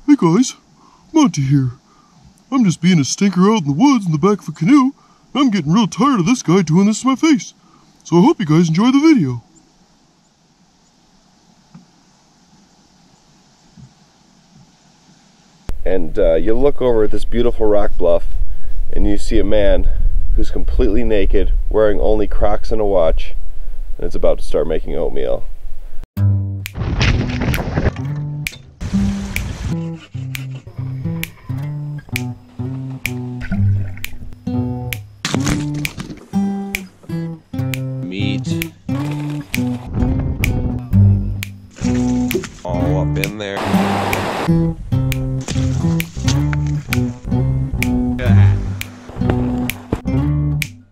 Hey guys, Monty here. I'm just being a stinker out in the woods in the back of a canoe. I'm getting real tired of this guy doing this to my face. So I hope you guys enjoy the video. And you look over at this beautiful rock bluff and you see a man who's completely naked, wearing only Crocs and a watch, and is about to start making oatmeal. Meat all up in there.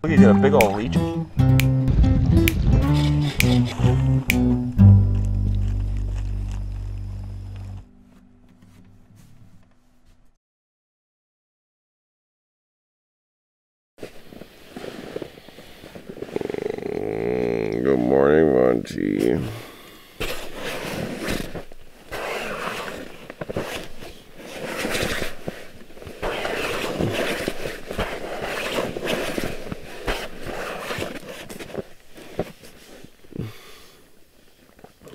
Look, he's got a big old leech. Good morning, Monty.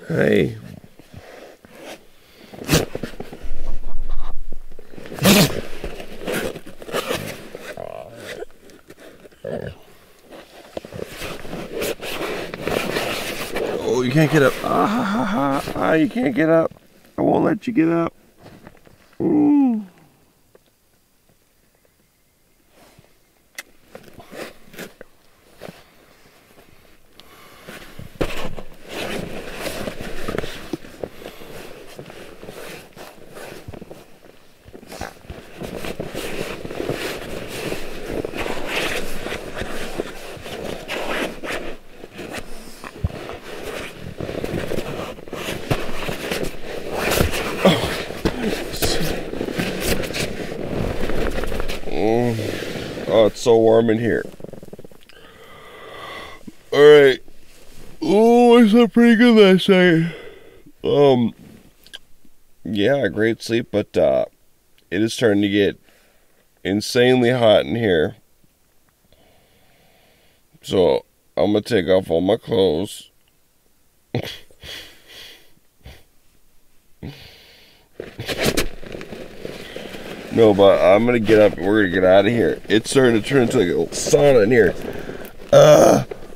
Hey. Oh, you can't get up. You can't get up. I won't let you get up. Ooh. Oh, it's so warm in here. Alright. Oh, I slept pretty good last night. Yeah, great sleep, but it is starting to get insanely hot in here. So, I'm gonna take off all my clothes. No, but I'm gonna get up and we're gonna get out of here. It's starting to turn into like a little sauna in here.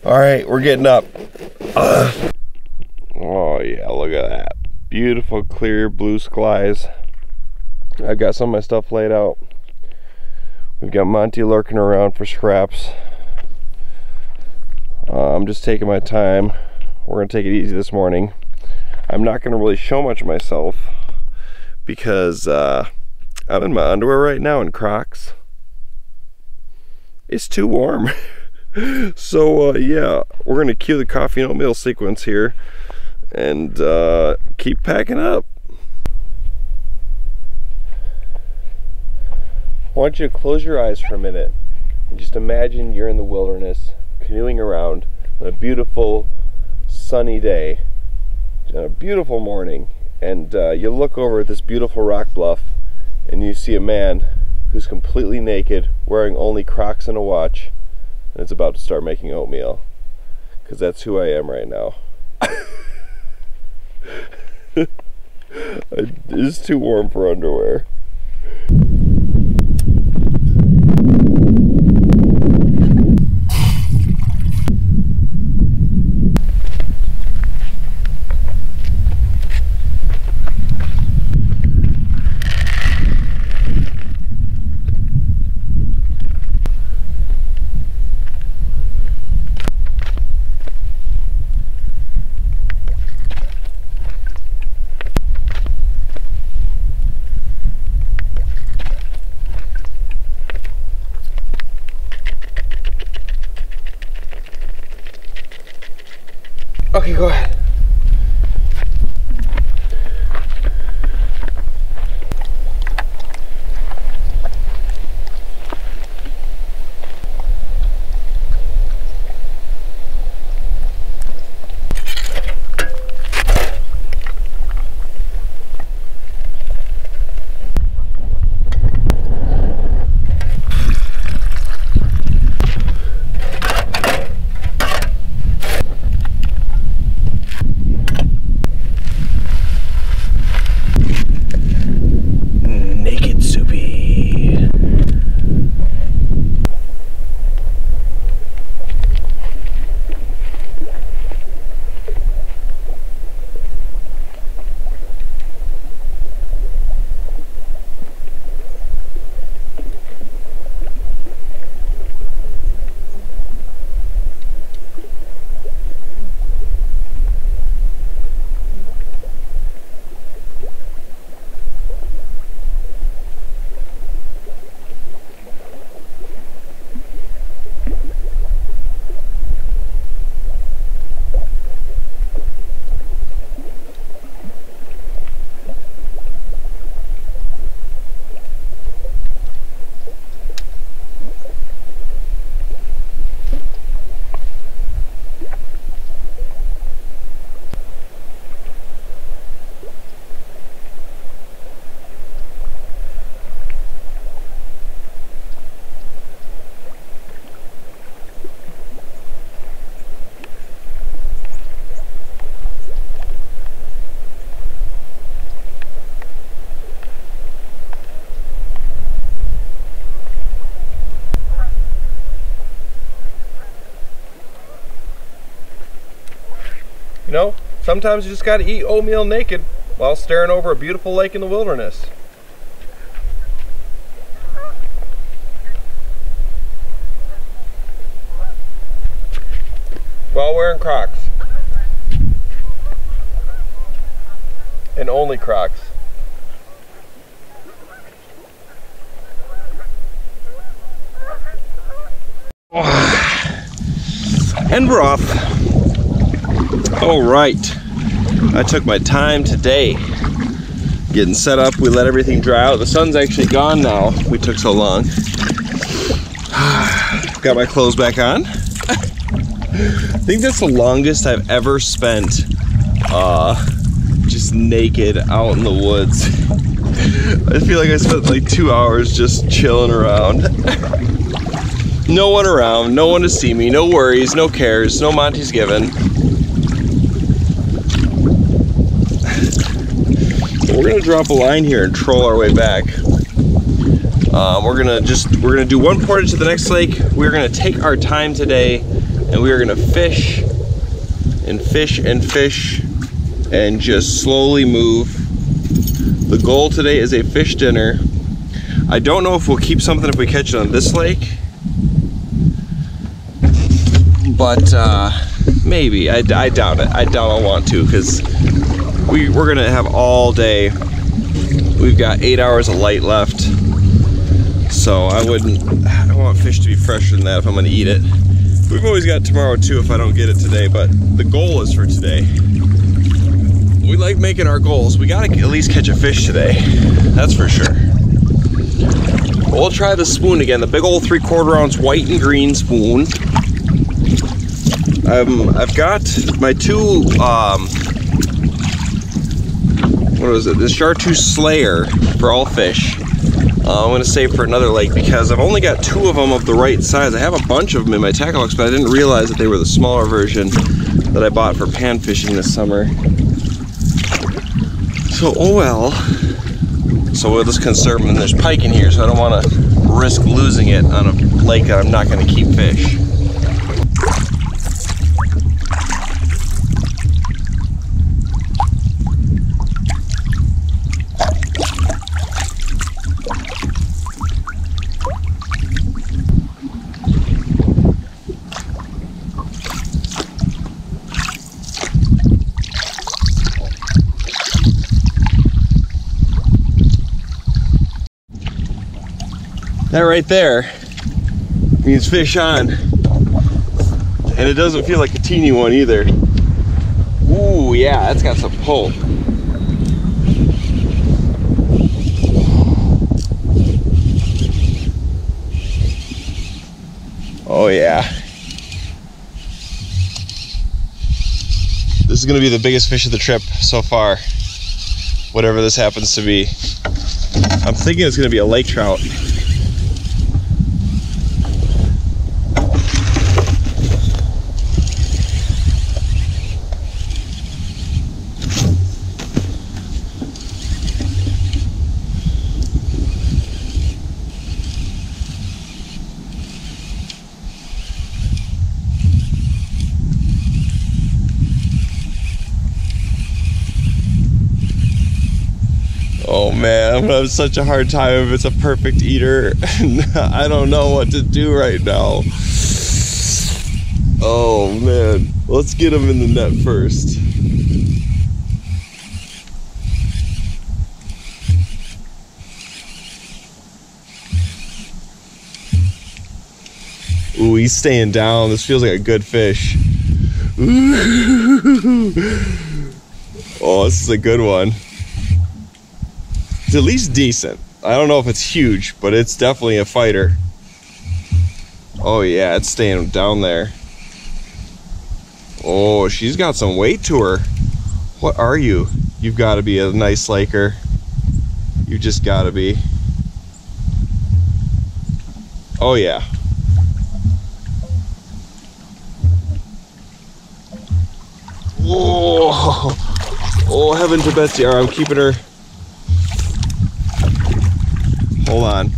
Alright, we're getting up. Oh yeah, look at that. Beautiful, clear blue skies. I've got some of my stuff laid out. We've got Monty lurking around for scraps. I'm just taking my time. We're gonna take it easy this morning. I'm not gonna really show much of myself because I'm in my underwear right now in Crocs. It's too warm. So yeah, we're gonna cue the coffee and oatmeal sequence here and keep packing up. I want you to close your eyes for a minute and just imagine you're in the wilderness canoeing around on a beautiful sunny day, on a beautiful morning, and you look over at this beautiful rock bluff and you see a man who's completely naked, wearing only Crocs and a watch, and is about to start making oatmeal. Because that's who I am right now. It's too warm for underwear. Okay, go ahead. Sometimes you just gotta eat oatmeal naked while staring over a beautiful lake in the wilderness. While wearing Crocs. And only Crocs. And we're off. All right. I took my time today getting set up. We let everything dry out. The sun's actually gone now. We took so long. Got my clothes back on. I think that's the longest I've ever spent just naked out in the woods. I feel like I spent like 2 hours just chilling around. No one around, no one to see me, no worries, no cares, no Monty's given. We're gonna drop a line here and troll our way back. We're gonna do one portage to the next lake. We're gonna take our time today, and we are gonna fish and fish and fish and just slowly move. The goal today is a fish dinner. I don't know if we'll keep something if we catch it on this lake, but maybe. I doubt it. I doubt I'll want to, because we're gonna have all day. We've got 8 hours of light left, so I want fish to be fresher than that if I'm gonna eat it. We've always got tomorrow too if I don't get it today, but the goal is for today. We like making our goals. We gotta at least catch a fish today, that's for sure. We'll try the spoon again, the big old 3/4 ounce white and green spoon. I've got my two, what was it? The Chartreuse Slayer for all fish. I'm gonna save for another lake because I've only got 2 of them of the right size. I have a bunch of them in my tackle box, but I didn't realize that they were the smaller version that I bought for pan fishing this summer. So, oh well. So we'll just conserve them, and there's pike in here, so I don't want to risk losing it on a lake that I'm not going to keep fish. That right there means fish on, and it doesn't feel like a teeny one either. Ooh, yeah, that's got some pull. Oh yeah. This is gonna be the biggest fish of the trip so far, whatever this happens to be. I'm thinking it's gonna be a lake trout. Oh man, I'm gonna have such a hard time if it's a perfect eater. I don't know what to do right now. Oh man, let's get him in the net first. Ooh, he's staying down. This feels like a good fish. Ooh. Oh, this is a good one. It's at least decent. I don't know if it's huge, but it's definitely a fighter. Oh yeah, it's staying down there. Oh, she's got some weight to her. What are you? You've got to be a nice laker. You just got to be. Oh yeah. Whoa. Oh, heaven to Betsy. All right, I'm keeping her. Hold on.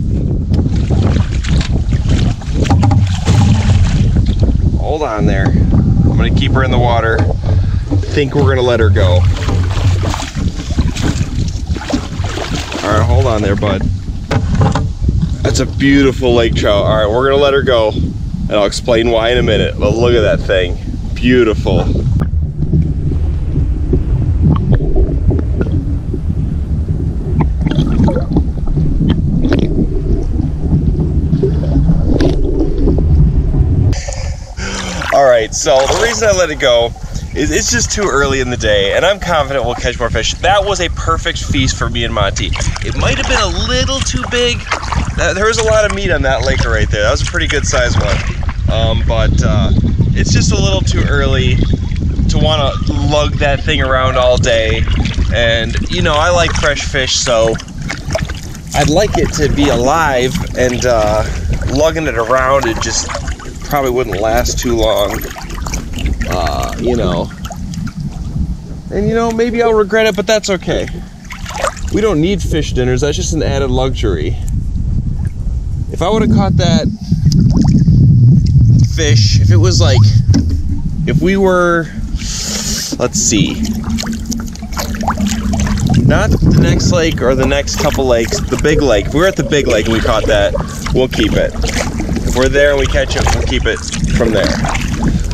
Hold on there. I'm gonna keep her in the water think we're gonna let her go. All right, hold on there, bud. That's a beautiful lake trout. All right, we're gonna let her go, and I'll explain why in a minute. But look at that thing, beautiful. All right, so the reason I let it go is it's just too early in the day, and I'm confident we'll catch more fish. That was a perfect feast for me and Monty. It might have been a little too big. There was a lot of meat on that lake right there. That was a pretty good size one. But it's just a little too early to want to lug that thing around all day. And you know, I like fresh fish, so I'd like it to be alive, and lugging it around, it just probably wouldn't last too long. You know, and you know, maybe I'll regret it, but that's okay. We don't need fish dinners. That's just an added luxury. If I would have caught that fish, if it was like, if we were, let's see, not the next lake or the next couple lakes, the big lake. If we were at the big lake and we caught that, we'll keep it. If we're there and we catch it, we'll keep it from there.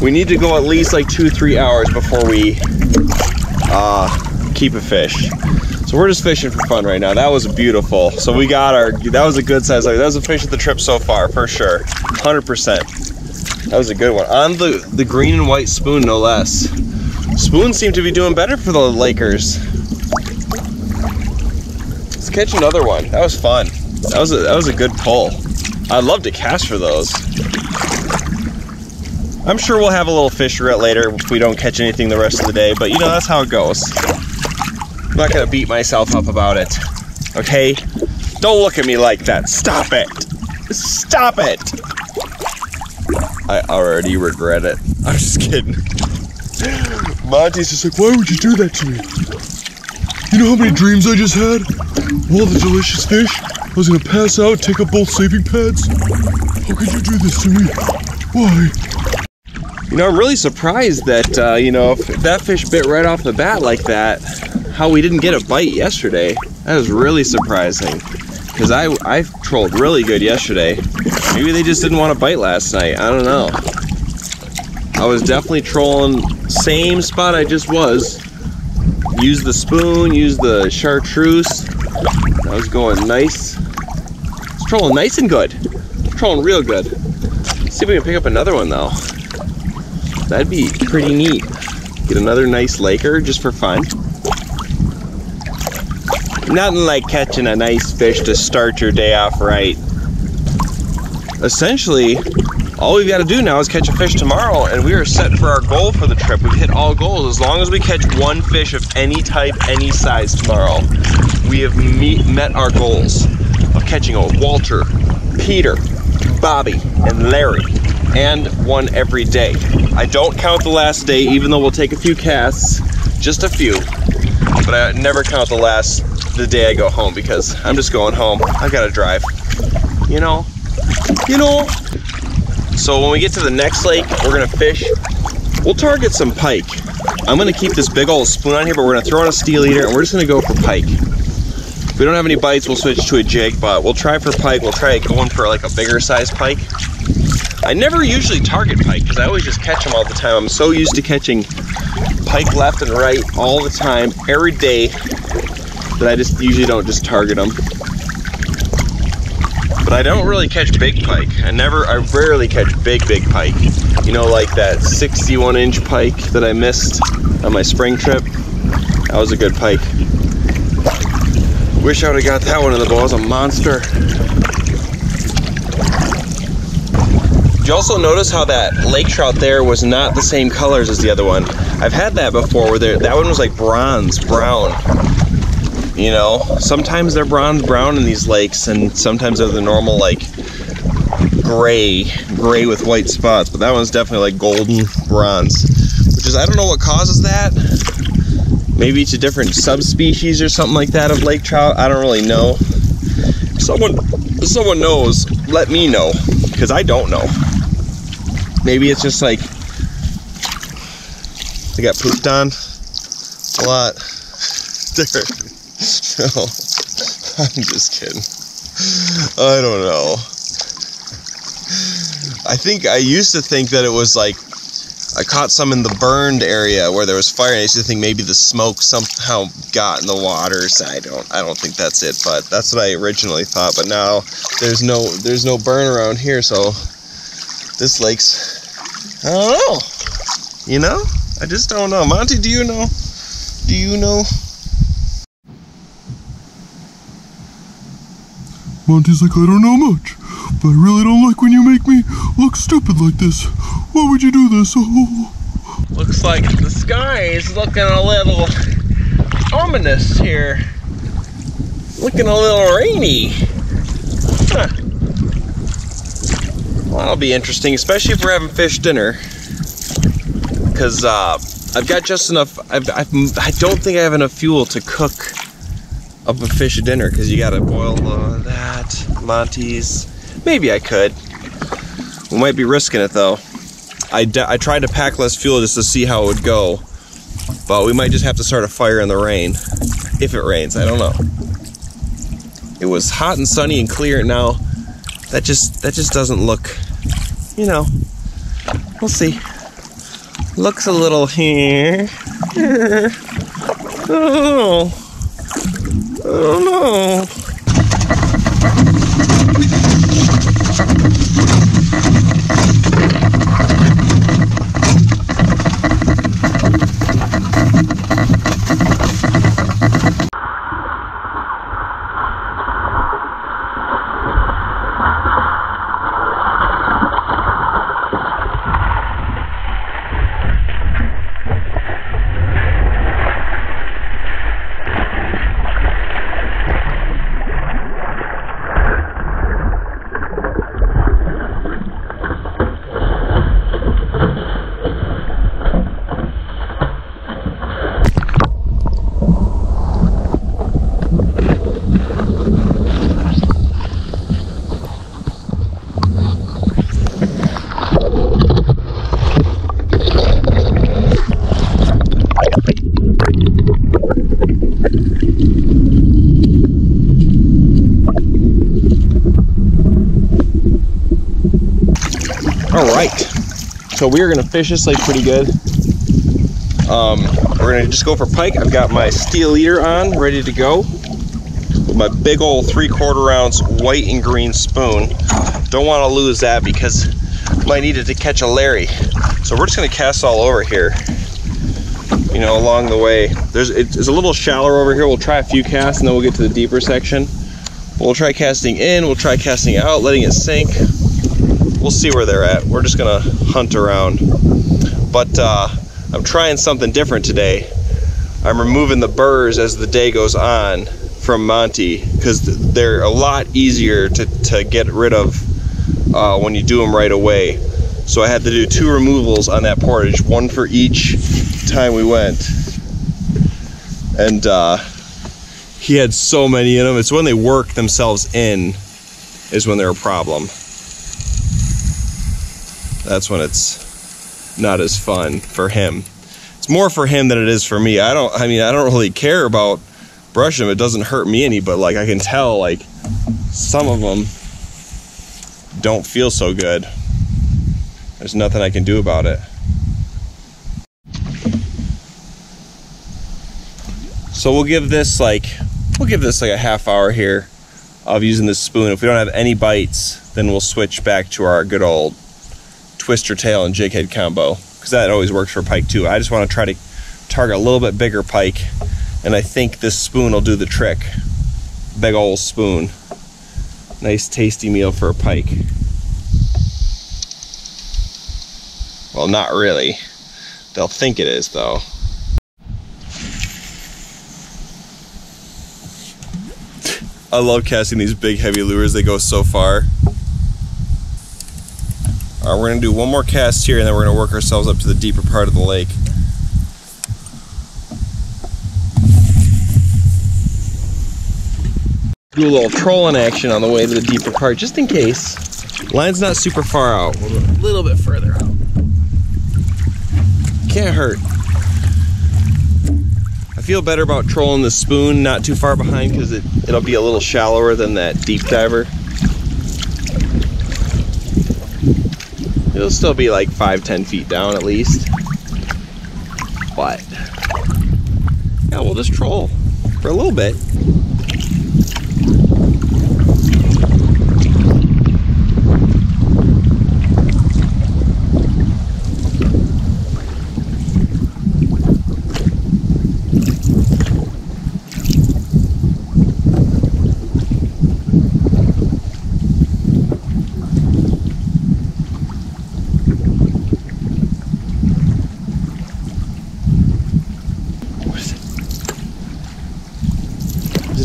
We need to go at least like 2-3 hours before we keep a fish. So we're just fishing for fun right now. That was beautiful. So we got our, that was a good size lake. That was a fish of the trip so far, for sure. 100%. That was a good one. On the green and white spoon, no less. Spoons seem to be doing better for the Lakers. Let's catch another one. That was fun. That was a good pull. I'd love to cast for those. I'm sure we'll have a little fish reel later if we don't catch anything the rest of the day, but you know, that's how it goes. I'm not gonna beat myself up about it, okay? Don't look at me like that. Stop it. Stop it. I already regret it. I'm just kidding. Monty's just like, why would you do that to me? You know how many dreams I just had? All the delicious fish? I was gonna pass out, take up both saving pads. How could you do this to me? Why? You know, I'm really surprised that, you know, if that fish bit right off the bat like that, how we didn't get a bite yesterday. That was really surprising. Because I trolled really good yesterday. Maybe they just didn't want to bite last night. I don't know. I was definitely trolling same spot I just was. Use the spoon, use the chartreuse. I was going nice. I was trolling nice and good. Trolling real good. Let's see if we can pick up another one though. That'd be pretty neat. Get another nice Laker just for fun. Nothing like catching a nice fish to start your day off right. Essentially, all we've got to do now is catch a fish tomorrow, and we are set for our goal for the trip. We've hit all goals. As long as we catch one fish of any type, any size tomorrow, we have met our goals of catching a Walter, Peter, Bobby, and Larry, and one every day. I don't count the last day, even though we'll take a few casts, just a few, but I never count the day I go home, because I'm just going home. I gotta drive, you know. So when we get to the next lake, we're gonna fish. We'll target some pike. I'm gonna keep this big old spoon on here, but we're gonna throw in a steel eater, and we're just gonna go for pike. If we don't have any bites, we'll switch to a jig, but we'll try for pike. We'll try going for like a bigger size pike. I never usually target pike, because I always just catch them all the time. I'm so used to catching pike left and right all the time, every day, that I just usually don't just target them. But I don't really catch big pike. I rarely catch big pike. You know, like that 61-inch pike that I missed on my spring trip. That was a good pike. Wish I would have got that one in the bowl. It was a monster. Did you also notice how that lake trout there was not the same colors as the other one? I've had that before where that one was like bronze, brown. You know, sometimes they're bronze brown in these lakes, and sometimes they're the normal like gray with white spots, but that one's definitely like golden bronze, which is, I don't know what causes that. Maybe it's a different subspecies or something like that of lake trout. I don't really know. If someone knows, let me know, because I don't know. Maybe it's just like they got pooped on. What? There. No. I'm just kidding. I don't know. I used to think that it was like, I caught some in the burned area where there was fire, and I used to think maybe the smoke somehow got in the water. So I don't think that's it, but that's what I originally thought. But now there's no burn around here, so this lake's, I don't know. You know? I just don't know. Monty, do you know? Do you know? Monty's like, I don't know much, but I really don't like when you make me look stupid like this. Why would you do this? Oh. Looks like the sky is looking a little ominous here. Looking a little rainy. Huh. Well, that'll be interesting, especially if we're having fish dinner. Because I've got just enough, I don't think I have enough fuel to cook up a fish dinner, because you gotta boil that, Monty's. Maybe I could. We might be risking it though. I tried to pack less fuel just to see how it would go, but we might just have to start a fire in the rain. If it rains, I don't know. It was hot and sunny and clear, and now that just doesn't look, you know, we'll see. Looks a little here. Oh, I don't know. So we are gonna fish this lake pretty good. We're gonna just go for pike. I've got my steel eater on, ready to go, with my big old 3/4 ounce white and green spoon. Don't want to lose that because I might need it to catch a Larry. So we're just gonna cast all over here, you know, along the way. It's a little shallower over here. We'll try a few casts and then we'll get to the deeper section. We'll try casting in, we'll try casting out, letting it sink. We'll see where they're at. We're just gonna hunt around. But I'm trying something different today. I'm removing the burrs as the day goes on from Monty, because they're a lot easier to get rid of when you do them right away. So I had to do 2 removals on that portage, 1 for each time we went. And he had so many in them. It's when they work themselves in is when they're a problem. That's when it's not as fun for him. It's more for him than it is for me. I don't really care about brushing them. It doesn't hurt me any, but like I can tell, like some of them don't feel so good. There's nothing I can do about it. So we'll give this like a half hour here of using this spoon. If we don't have any bites, then we'll switch back to our good old twister tail and jig head combo, because that always works for pike too. I just want to try to target a little bit bigger pike, and I think this spoon will do the trick. Big old spoon. Nice tasty meal for a pike. Well, not really. They'll think it is though. I love casting these big heavy lures. They go so far. We're going to do one more cast here, and then we're going to work ourselves up to the deeper part of the lake. Do a little trolling action on the way to the deeper part, just in case. Line's not super far out. We'll go a little bit further out. Can't hurt. I I feel better about trolling the spoon not too far behind because it'll be a little shallower than that deep diver. It'll still be like 5-10 feet down at least. But yeah, we'll just troll for a little bit.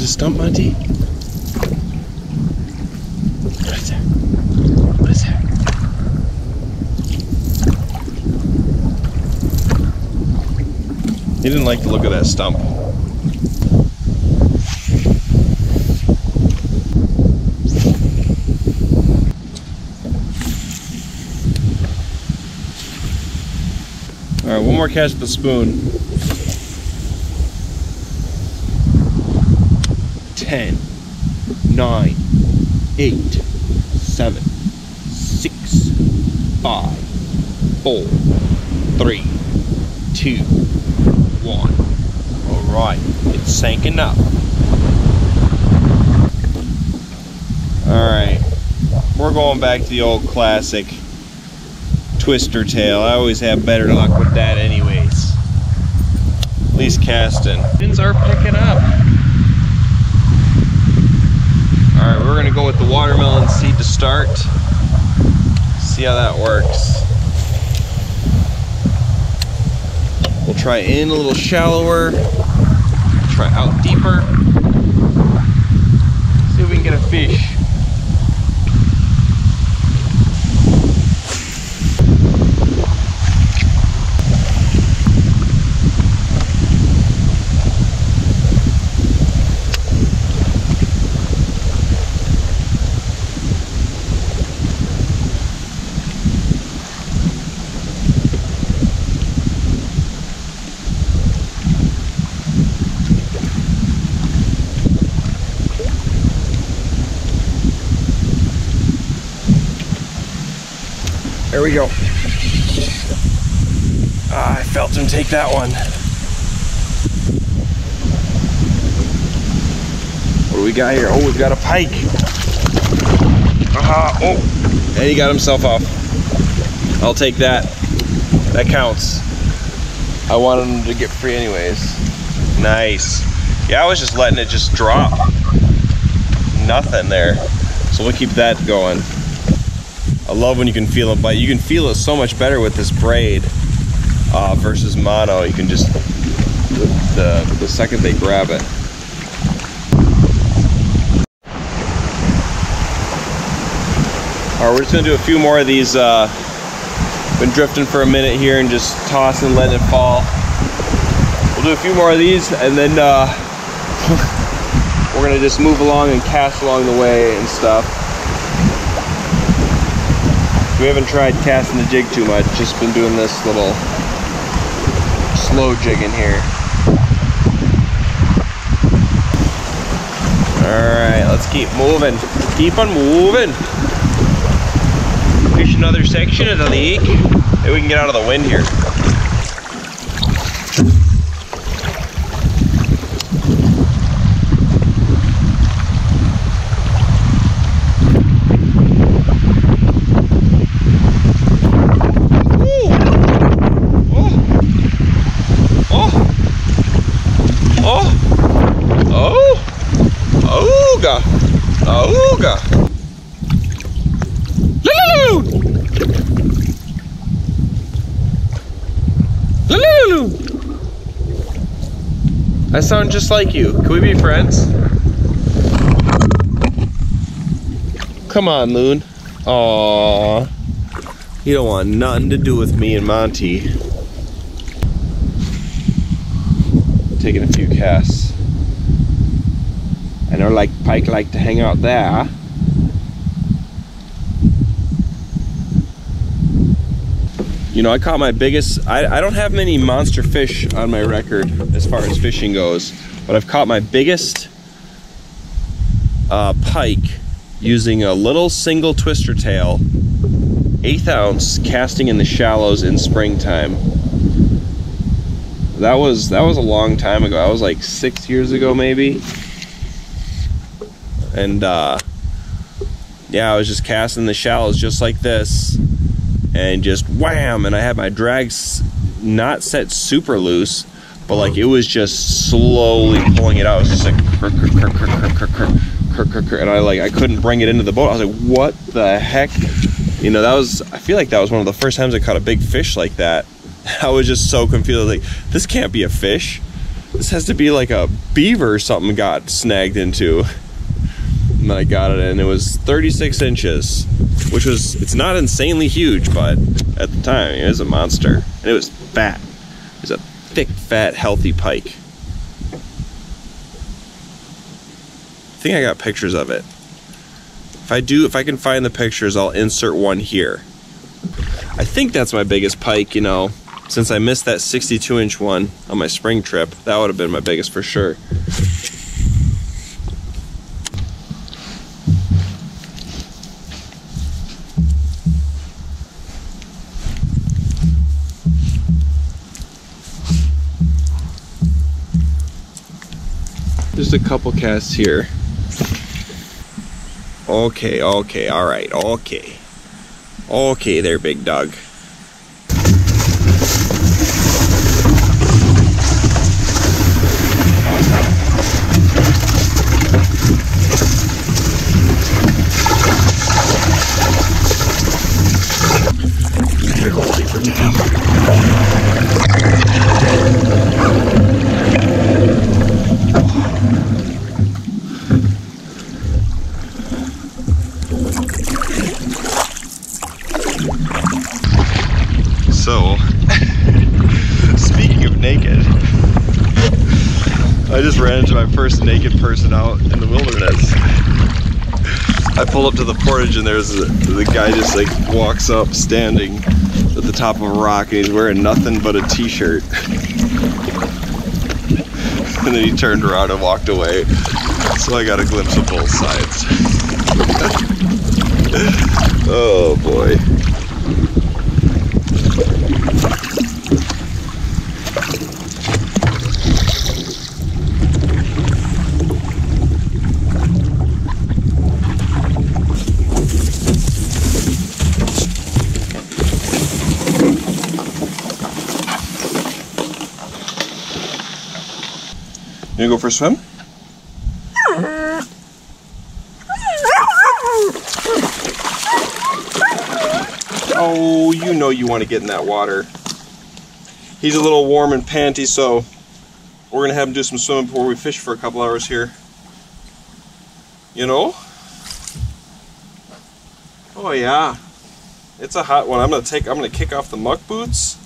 Stump, Monty? What is that? What is that? He didn't like the look of that stump. Alright, one more catch with the spoon. 10, 9, 8, 7, 6, 5, 4, 3, 2, 1. Alright, it's sinking up. Alright, we're going back to the old classic twister tail. I always have better luck with that anyways. At least casting. Fins are picking up. Alright, we're gonna go with the watermelon seed to start. See how that works. We'll try in a little shallower. Try out deeper. See if we can get a fish. There we go. I felt him take that one. What do we got here? Oh, we've got a pike. Oh, and he got himself off. I'll take that. That counts. I wanted him to get free anyways. Nice. Yeah, I was just letting it just drop. Nothing there. So we'll keep that going. I love when you can feel a bite. You can feel it so much better with this braid versus mono. You can just, the second they grab it. Alright, we're just gonna do a few more of these. Been drifting for a minute here and just tossing, letting it fall. We'll do a few more of these and then we're gonna just move along and cast along the way and stuff. We haven't tried casting the jig too much, just been doing this little slow jigging here. Alright, let's keep moving. Keep on moving. Fish another section of the lake. Maybe we can get out of the wind here. I sound just like you. Can we be friends? Come on, Loon. Aww. You don't want nothing to do with me and Monty. Taking a few casts. I know like Pike like to hang out there. You know, I caught my biggest, I don't have many monster fish on my record as far as fishing goes, but I've caught my biggest pike using a little single twister tail, 1/8 ounce, casting in the shallows in springtime. That was a long time ago. That was like 6 years ago maybe. And yeah, I was just casting the shallows just like this, and just wham, and I had my drags not set super loose, but like it was just slowly pulling it out. It was just like and I couldn't bring it into the boat. I was like, what the heck? You know, I feel like that was one of the first times I caught a big fish like that. I was just so confused. I was like, this can't be a fish. This has to be like a beaver or something got snagged into. And I got it, and it was 36 inches, which was, it's not insanely huge, but at the time, it was a monster. And it was fat. It was a thick, fat, healthy pike. I think I got pictures of it. If I can find the pictures, I'll insert one here. I think that's my biggest pike, you know, since I missed that 62-inch one on my spring trip. That would have been my biggest for sure. Just a couple casts here. Okay, alright, okay. Okay there, big dog. So, speaking of naked, I just ran into my first naked person out in the wilderness. I pull up to the portage and there's the guy just like walks up standing at the top of a rock, and he's wearing nothing but a t-shirt. And then he turned around and walked away. So I got a glimpse of both sides. Oh boy. You gonna go for a swim? Oh, you know you want to get in that water. He's a little warm and panty, so we're gonna have him do some swimming before we fish for a couple hours here. You know? Oh yeah. It's a hot one. I'm gonna kick off the muck boots.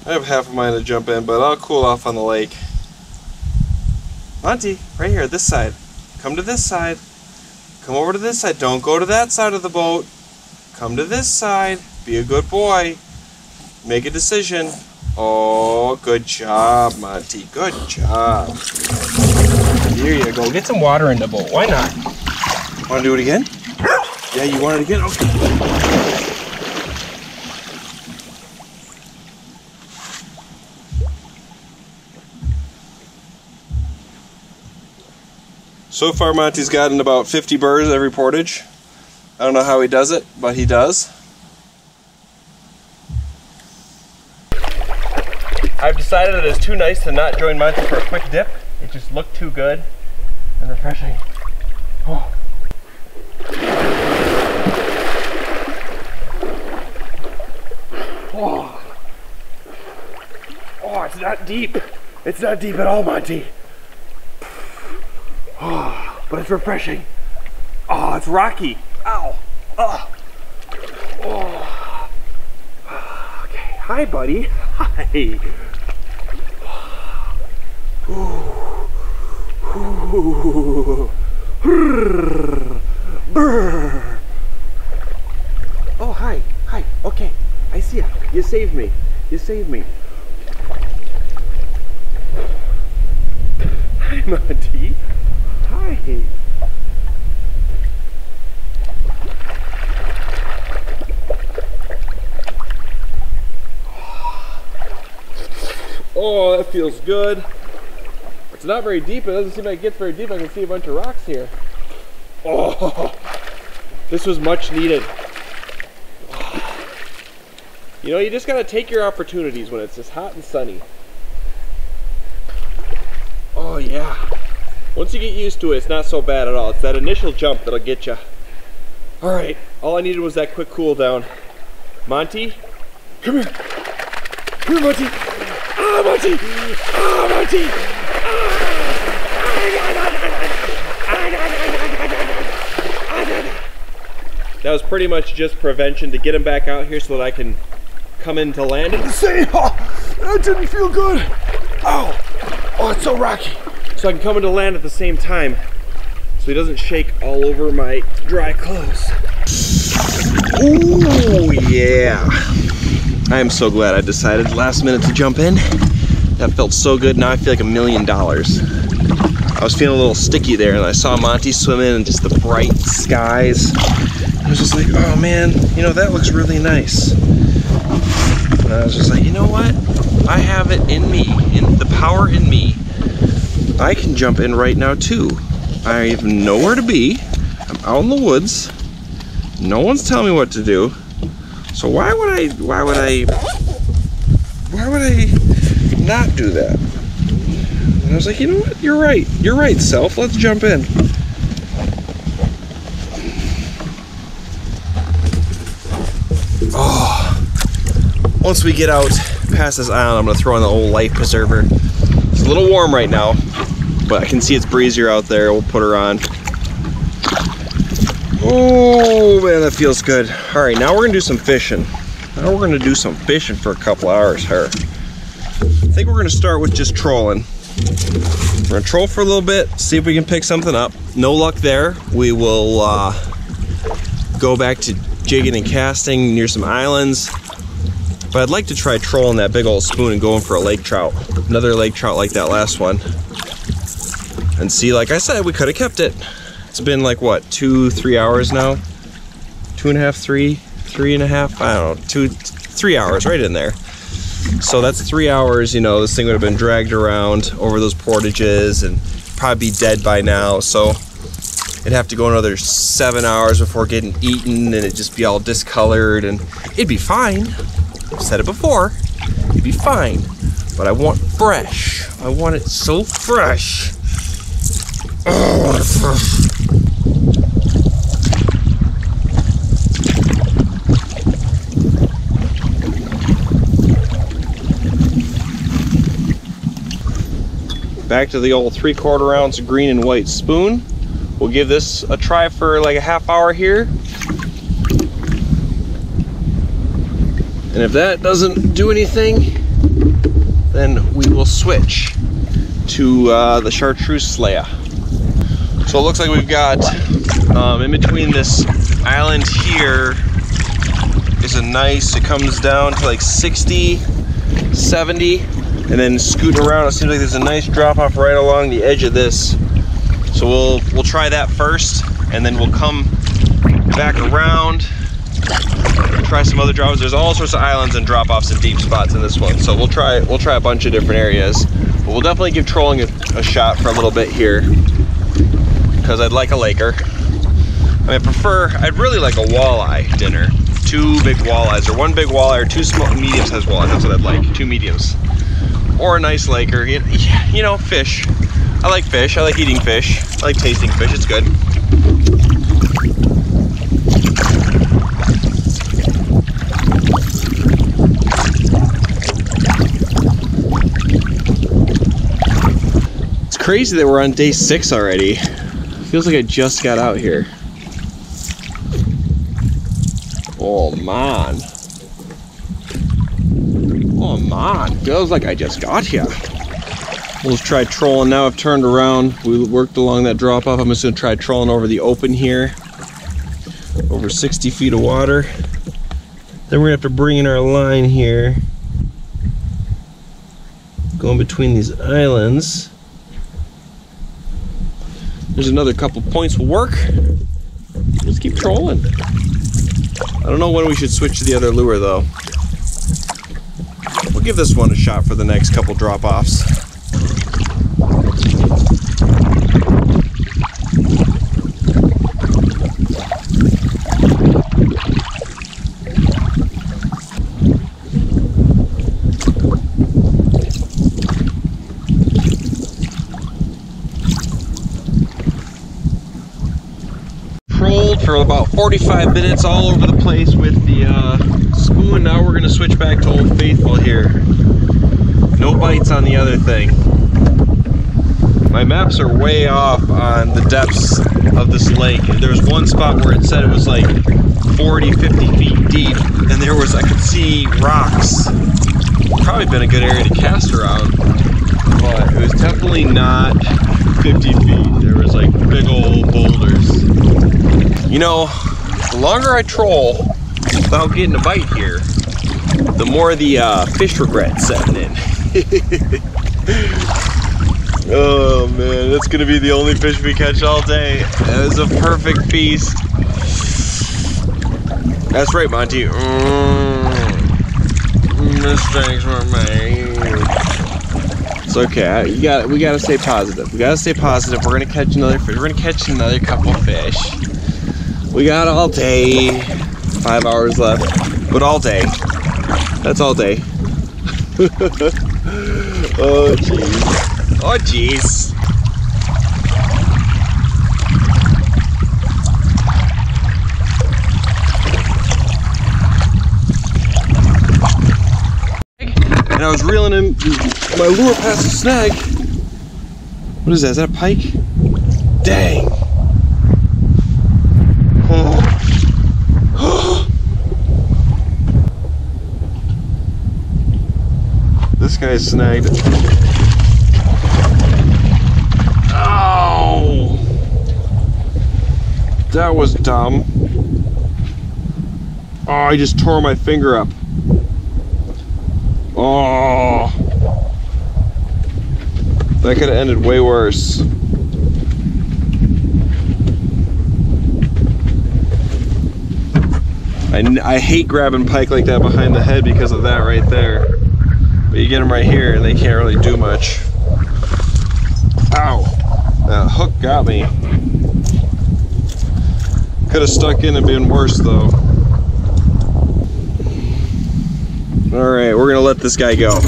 I have half of mine to jump in, but I'll cool off on the lake. Monty, right here, this side. Come to this side. Come over to this side. Don't go to that side of the boat. Come to this side. Be a good boy. Make a decision. Oh, good job, Monty. Good job. Here you go. Get some water in the boat. Why not? Want to do it again? Yeah, you want it again? Okay. So far, Monty's gotten about 50 burrs every portage. I don't know how he does it, but he does. I've decided that it's too nice to not join Monty for a quick dip. It just looked too good and refreshing. Oh. Oh. Oh, it's not deep. It's not deep at all, Monty. Oh, but it's refreshing. Oh, it's rocky. Ow. Oh. Oh. Okay. Hi, buddy. Hi. Ooh. Ooh. Brr. Oh, hi. Hi. Okay. I saved me. You saved me. Hi, Monty. Hi. Oh, that feels good. It's not very deep. It doesn't seem like it gets very deep. I can see a bunch of rocks here. Oh, this was much needed. You know, you just gotta take your opportunities when it's this hot and sunny. Oh yeah. Once you get used to it, it's not so bad at all. It's that initial jump that'll get you. All right, all I needed was that quick cool down. Monty, come here. Come here, Monty. Ah, Monty. Ah, Monty. That was pretty much just prevention to get him back out here so that I can come in to land at the same. Oh, that didn't feel good. Oh, oh, it's so rocky. So I can come in to land at the same time so he doesn't shake all over my dry clothes. Ooh, yeah. I am so glad I decided last minute to jump in. That felt so good. Now I feel like $1 million. I was feeling a little sticky there and I saw Monty swimming and just the bright skies. I was just like, oh man, you know, that looks really nice. And I was just like, you know what? I have it in me, in the power in me. I can jump in right now too. I have nowhere to be. I'm out in the woods. No one's telling me what to do. So why would I not do that? And I was like, you know what? You're right. You're right, self. Let's jump in. Oh. Once we get out past this island, I'm gonna throw in the old life preserver. It's a little warm right now, but I can see it's breezier out there. We'll put her on. Oh man, that feels good. All right, now we're gonna do some fishing. Now we're gonna do some fishing for a couple hours here. I think we're gonna start with just trolling. We're gonna troll for a little bit, see if we can pick something up. No luck there. We will go back to jigging and casting near some islands. But I'd like to try trolling that big old spoon and going for a lake trout. Another lake trout like that last one. And see, like I said, we could have kept it. It's been like what, 2-3 hours now? 2.5, 3.5, I don't know, 3 hours right in there. So that's 3 hours, you know, this thing would have been dragged around over those portages and probably be dead by now. So it'd have to go another 7 hours before getting eaten and it'd just be all discolored and it'd be fine. I've said it before, it'd be fine, but I want fresh. I want it so fresh. Oh, I want it fresh. Back to the old 3/4 ounce green and white spoon. We'll give this a try for like a half hour here. And if that doesn't do anything, then we will switch to the chartreuse slayer. So it looks like we've got, in between this island here is a nice, it comes down to like 60, 70, and then scooting around, it seems like there's a nice drop off right along the edge of this. So we'll try that first, and then we'll come back around, try some other drops. There's all sorts of islands and drop offs and deep spots in this one. So we'll try a bunch of different areas. But we'll definitely give trolling a shot for a little bit here, because I'd like a laker. I mean, I'd really like a walleye dinner. 2 big walleyes, or 1 big walleye, or 2 small, medium-sized walleyes. That's what I'd like, 2 mediums. Or a nice laker, you know, fish. I like fish, I like eating fish. I like tasting fish, it's good. It's crazy that we're on day 6 already. Feels like I just got out here. Oh man. Oh man, feels like I just got here. We'll just try trolling now. I've turned around. We worked along that drop off. I'm just gonna try trolling over the open here. Over 60 feet of water. Then we're gonna have to bring in our line here, going between these islands. There's another couple points will work. Let's keep trolling. I don't know when we should switch to the other lure though. We'll give this one a shot for the next couple drop-offs. For about 45 minutes all over the place with the spoon. Now we're gonna switch back to Old Faithful here. No bites on the other thing. My maps are way off on the depths of this lake. There was one spot where it said it was like 40, 50 feet deep, and there was, I could see rocks. Probably been a good area to cast around, but it was definitely not 50 feet. There was like big old boulders. You know, the longer I troll without getting a bite here, the more the fish regret setting in. Oh man, that's gonna be the only fish we catch all day. That is a perfect feast. That's right, Monty. Mistakes were made. It's okay. We gotta stay positive. We gotta stay positive. We're gonna catch another fish. We're gonna catch another couple fish. We got all day, 5 hours left, but all day. That's all day. Oh jeez. Oh jeez. And I was reeling in my lure past the snag. What is that? Is that a pike? Dang. This guy's snagged. Oh! That was dumb. Oh, I just tore my finger up. Oh! That could have ended way worse. I hate grabbing pike like that behind the head because of that right there. But you get them right here and they can't really do much. Ow! That hook got me. Could have stuck in and been worse though. Alright, we're gonna let this guy go.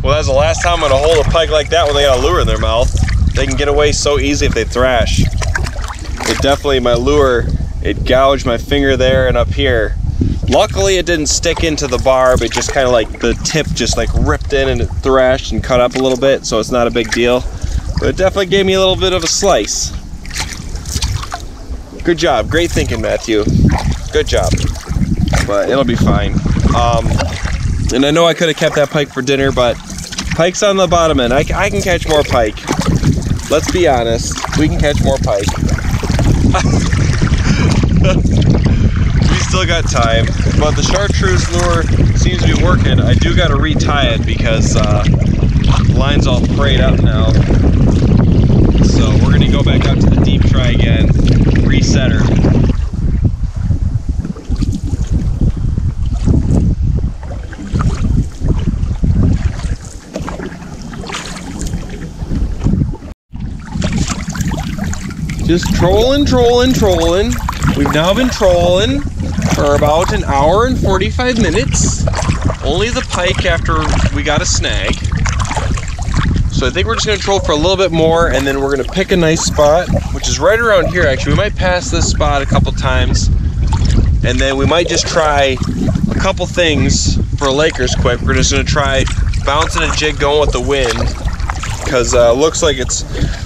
Well, that's the last time I'm gonna hold a pike like that when they got a lure in their mouth. They can get away so easy if they thrash. It definitely, my lure, it gouged my finger there and up here. Luckily it didn't stick into the barb, it just kind of like, the tip just like ripped in and it thrashed and cut up a little bit, so it's not a big deal. But it definitely gave me a little bit of a slice. Good job, great thinking, Matthew. Good job. But it'll be fine. And I know I could have kept that pike for dinner, but pike's on the bottom end. I can catch more pike. Let's be honest, we can catch more pike. We still got time, but the chartreuse lure seems to be working. I do got to retie it because the line's all frayed up now. So we're gonna go back out to the deep try again, reset her. Just trolling. We've now been trolling for about an hour and 45 minutes. Only the pike after we got a snag. So I think we're just gonna troll for a little bit more and then we're gonna pick a nice spot, which is right around here actually. We might pass this spot a couple times and then we might just try a couple things for Lakers quick. We're just gonna try bouncing a jig going with the wind because looks like it's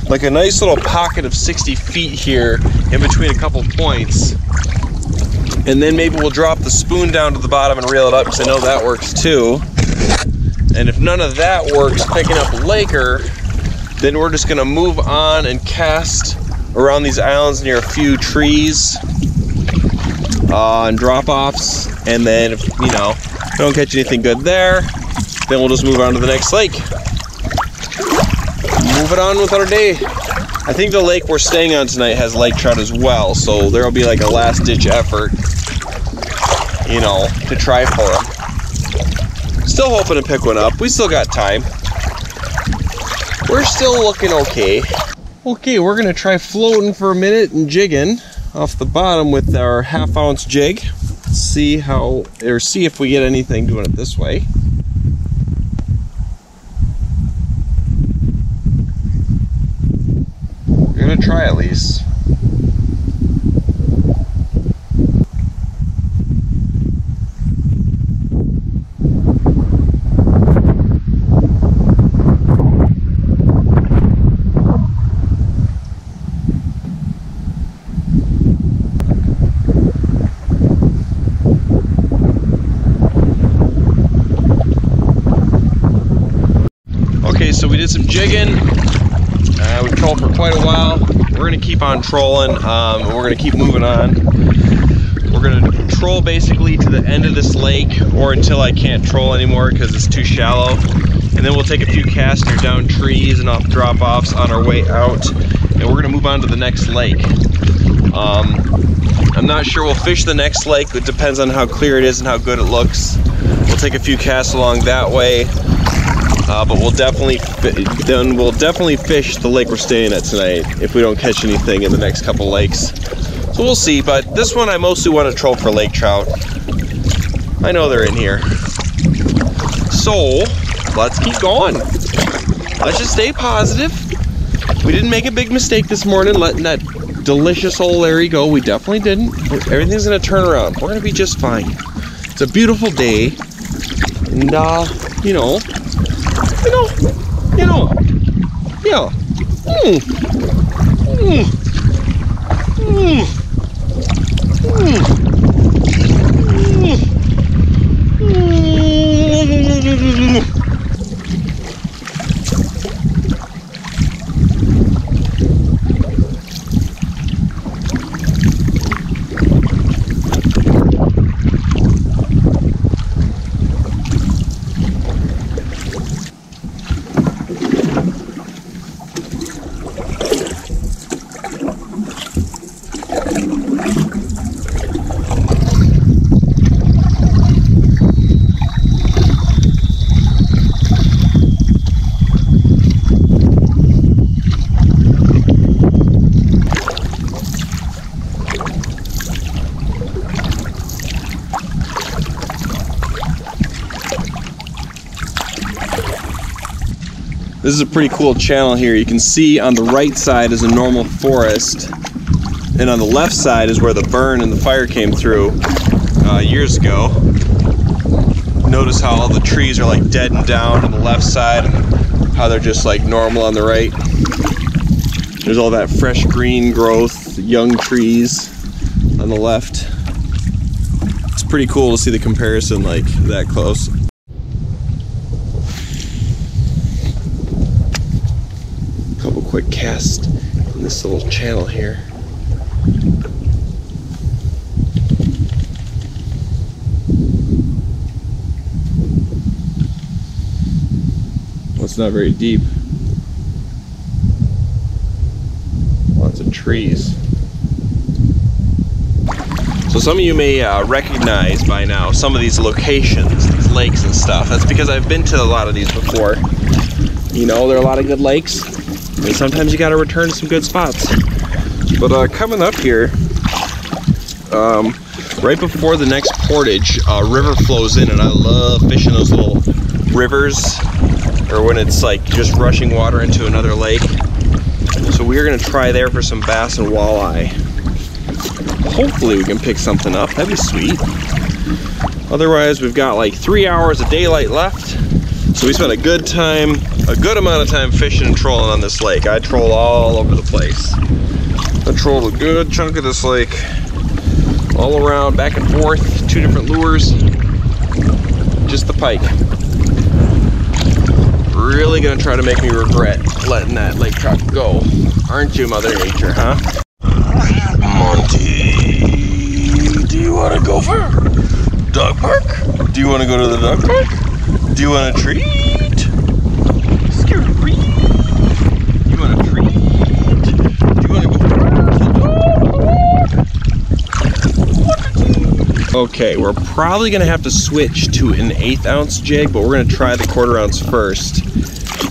like a nice little pocket of 60 feet here in between a couple points. And then maybe we'll drop the spoon down to the bottom and reel it up because I know that works too. And if none of that works, picking up a Laker, then we're just gonna move on and cast around these islands near a few trees and drop-offs, and then if we don't catch anything good there, then we'll just move on to the next lake. Move it on with our day. I think the lake we're staying on tonight has lake trout as well, so there'll be like a last-ditch effort, to try for them. Still hoping to pick one up. We still got time. We're still looking okay. Okay, we're gonna try floating for a minute and jigging off the bottom with our 1/2 ounce jig. See if we get anything doing it this way. We're gonna try at least. Okay, so we did some jigging. We trolled for quite a while. We're gonna keep on trolling. We're gonna keep moving on. We're gonna troll basically to the end of this lake, or until I can't troll anymore because it's too shallow. And then we'll take a few casts near down trees and off drop-offs on our way out. And we're gonna move on to the next lake. I'm not sure we'll fish the next lake. It depends on how clear it is and how good it looks. We'll take a few casts along that way. But we'll definitely fish the lake we're staying at tonight if we don't catch anything in the next couple lakes. So we'll see, but this one I mostly want to troll for lake trout. I know they're in here. So let's keep going. Let's just stay positive. We didn't make a big mistake this morning letting that delicious old Larry go. We definitely didn't. Everything's gonna turn around. We're gonna be just fine. It's a beautiful day, and yeah. This is a pretty cool channel here. You can see on the right side is a normal forest, and on the left side is where the burn and the fire came through years ago. Notice how all the trees are like dead and down on the left side, and how they're just like normal on the right. There's all that fresh green growth, young trees on the left. It's pretty cool to see the comparison like that close. Couple quick casts in this little channel here. Well, it's not very deep. Lots of trees. So some of you may recognize by now some of these locations, these lakes and stuff. That's because I've been to a lot of these before. You know, there are a lot of good lakes, and sometimes you gotta return to some good spots. But coming up here, right before the next portage, a river flows in, and I love fishing those little rivers, or when it's like just rushing water into another lake. So we're gonna try there for some bass and walleye. Hopefully we can pick something up. That'd be sweet. Otherwise, we've got like 3 hours of daylight left. So we spent a good amount of time fishing and trolling on this lake. I trolled all over the place. I trolled a good chunk of this lake, all around, back and forth, 2 different lures, just the pike. Really gonna try to make me regret letting that lake trout go. Aren't you, Mother Nature, huh? Monty, do you want to go for dog park? Do you want to go to the dog park? Do you want a treat? Scary. You want a treat? Do you want to go? Okay, we're probably gonna have to switch to an 1/8 ounce jig, but we're gonna try the 1/4 ounce first.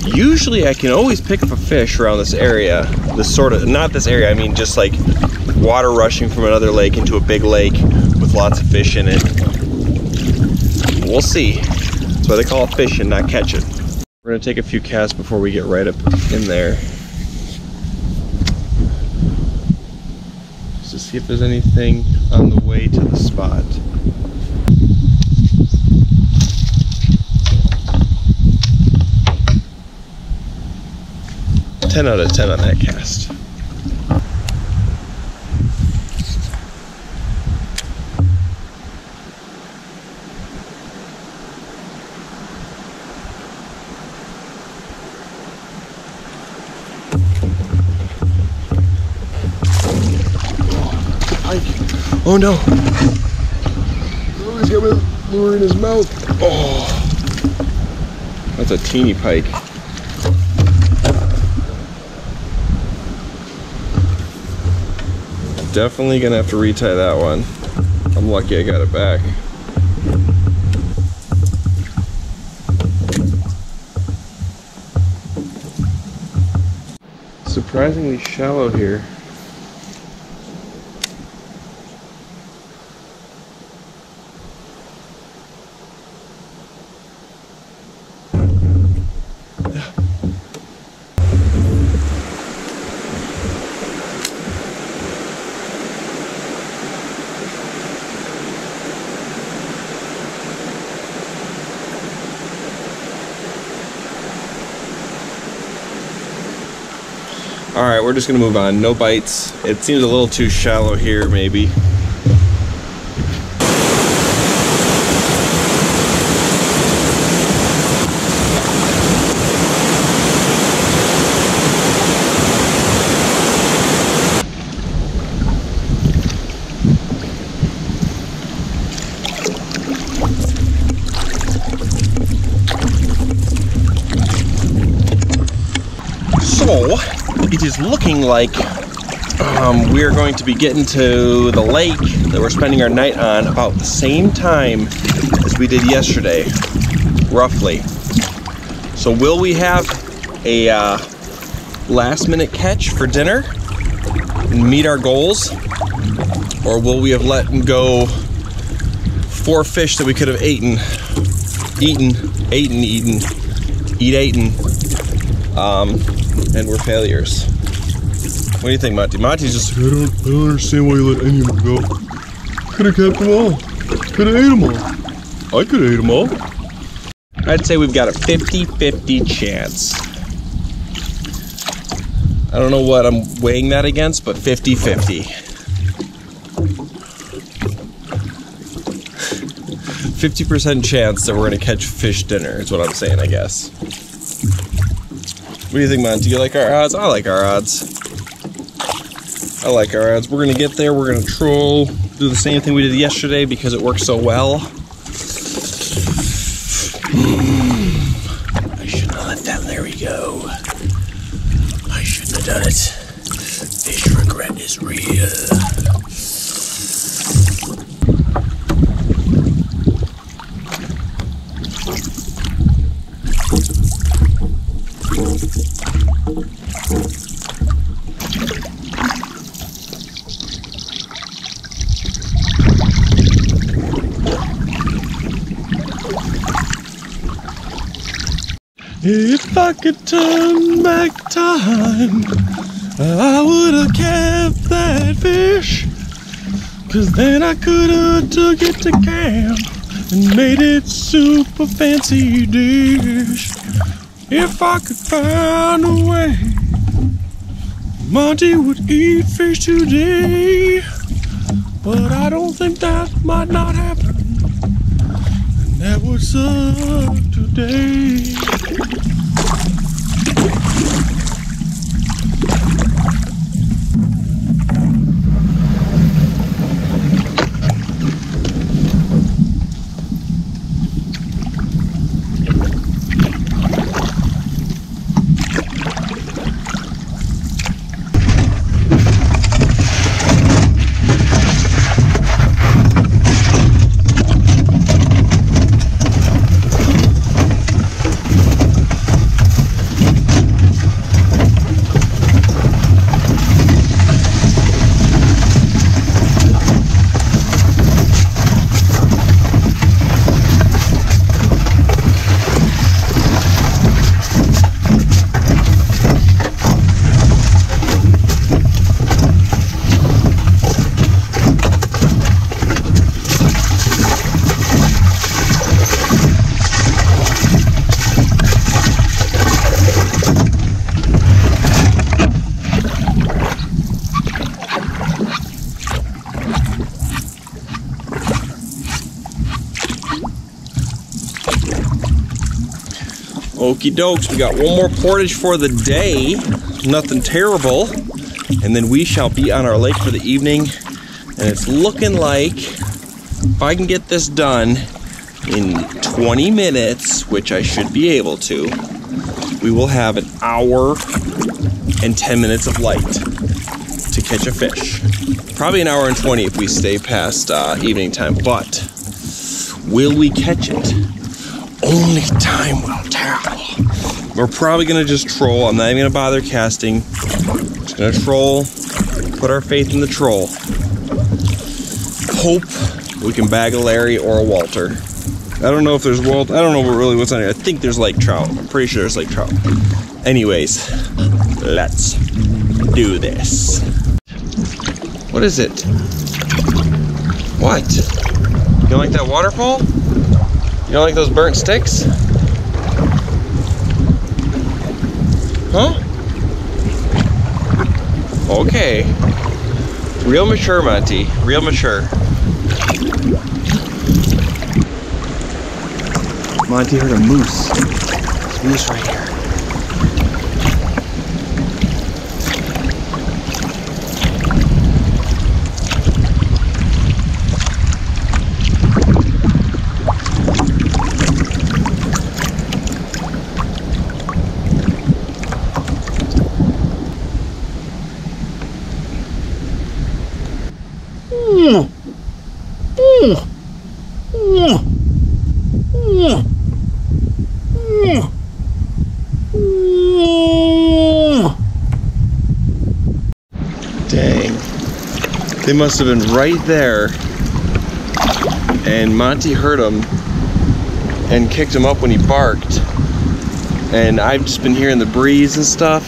Usually I can always pick up a fish around this area. This sort of, not this area, I mean just like water rushing from another lake into a big lake with lots of fish in it. We'll see. That's why they call it fishing, not catching. We're gonna take a few casts before we get right up in there. Just to see if there's anything on the way to the spot. 10 out of 10 on that cast. Pike. Oh no. Oh, he's got my lure in his mouth. Oh. That's a teeny pike. Definitely gonna have to retie that one. I'm lucky I got it back. Surprisingly shallow here. Alright, we're just gonna move on. No bites. It seems a little too shallow here, maybe. So, it is looking like we're going to be getting to the lake that we're spending our night on about the same time as we did yesterday, roughly. So will we have a last minute catch for dinner and meet our goals? Or will we have let go 4 fish that we could have eaten, and we're failures? What do you think, Monty? Monty's just... I don't understand why you let any of them go. Could have kept them all. Could have ate them all. I could have ate them all. I'd say we've got a 50-50 chance. I don't know what I'm weighing that against, but 50-50. 50% chance that we're gonna catch fish dinner is what I'm saying, I guess. What do you think, Monty? Do you like our odds? I like our odds. I like our odds. We're gonna get there, we're gonna troll, do the same thing we did yesterday because it worked so well. I shouldn't have let that Larry go. I shouldn't have done it. Fish regret is real. If I could turn back time, I would have kept that fish, 'cause then I could have took it to camp and made it super fancy dish. If I could find a way, Monty would eat fish today, but I don't think that might not happen, and that would suck today. Okie dokes, we got one more portage for the day. Nothing terrible. And then we shall be on our lake for the evening. And it's looking like, if I can get this done in 20 minutes, which I should be able to, we will have an hour and 10 minutes of light to catch a fish. Probably an hour and 20 if we stay past evening time, but will we catch it? Only time will tell. We're probably gonna just troll. I'm not even gonna bother casting. Just gonna troll, put our faith in the troll. Hope we can bag a Larry or a Walter. I don't know if there's I don't know really what's on here. I think there's lake trout. I'm pretty sure there's lake trout. Anyways, let's do this. What is it? What? You don't like that waterfall? You don't like those burnt sticks? Huh? Okay. Real mature, Monty. Real mature. Monty heard a moose. There's a moose right here. Dang. They must have been right there. And Monty heard him and kicked him up when he barked. And I've just been hearing the breeze and stuff.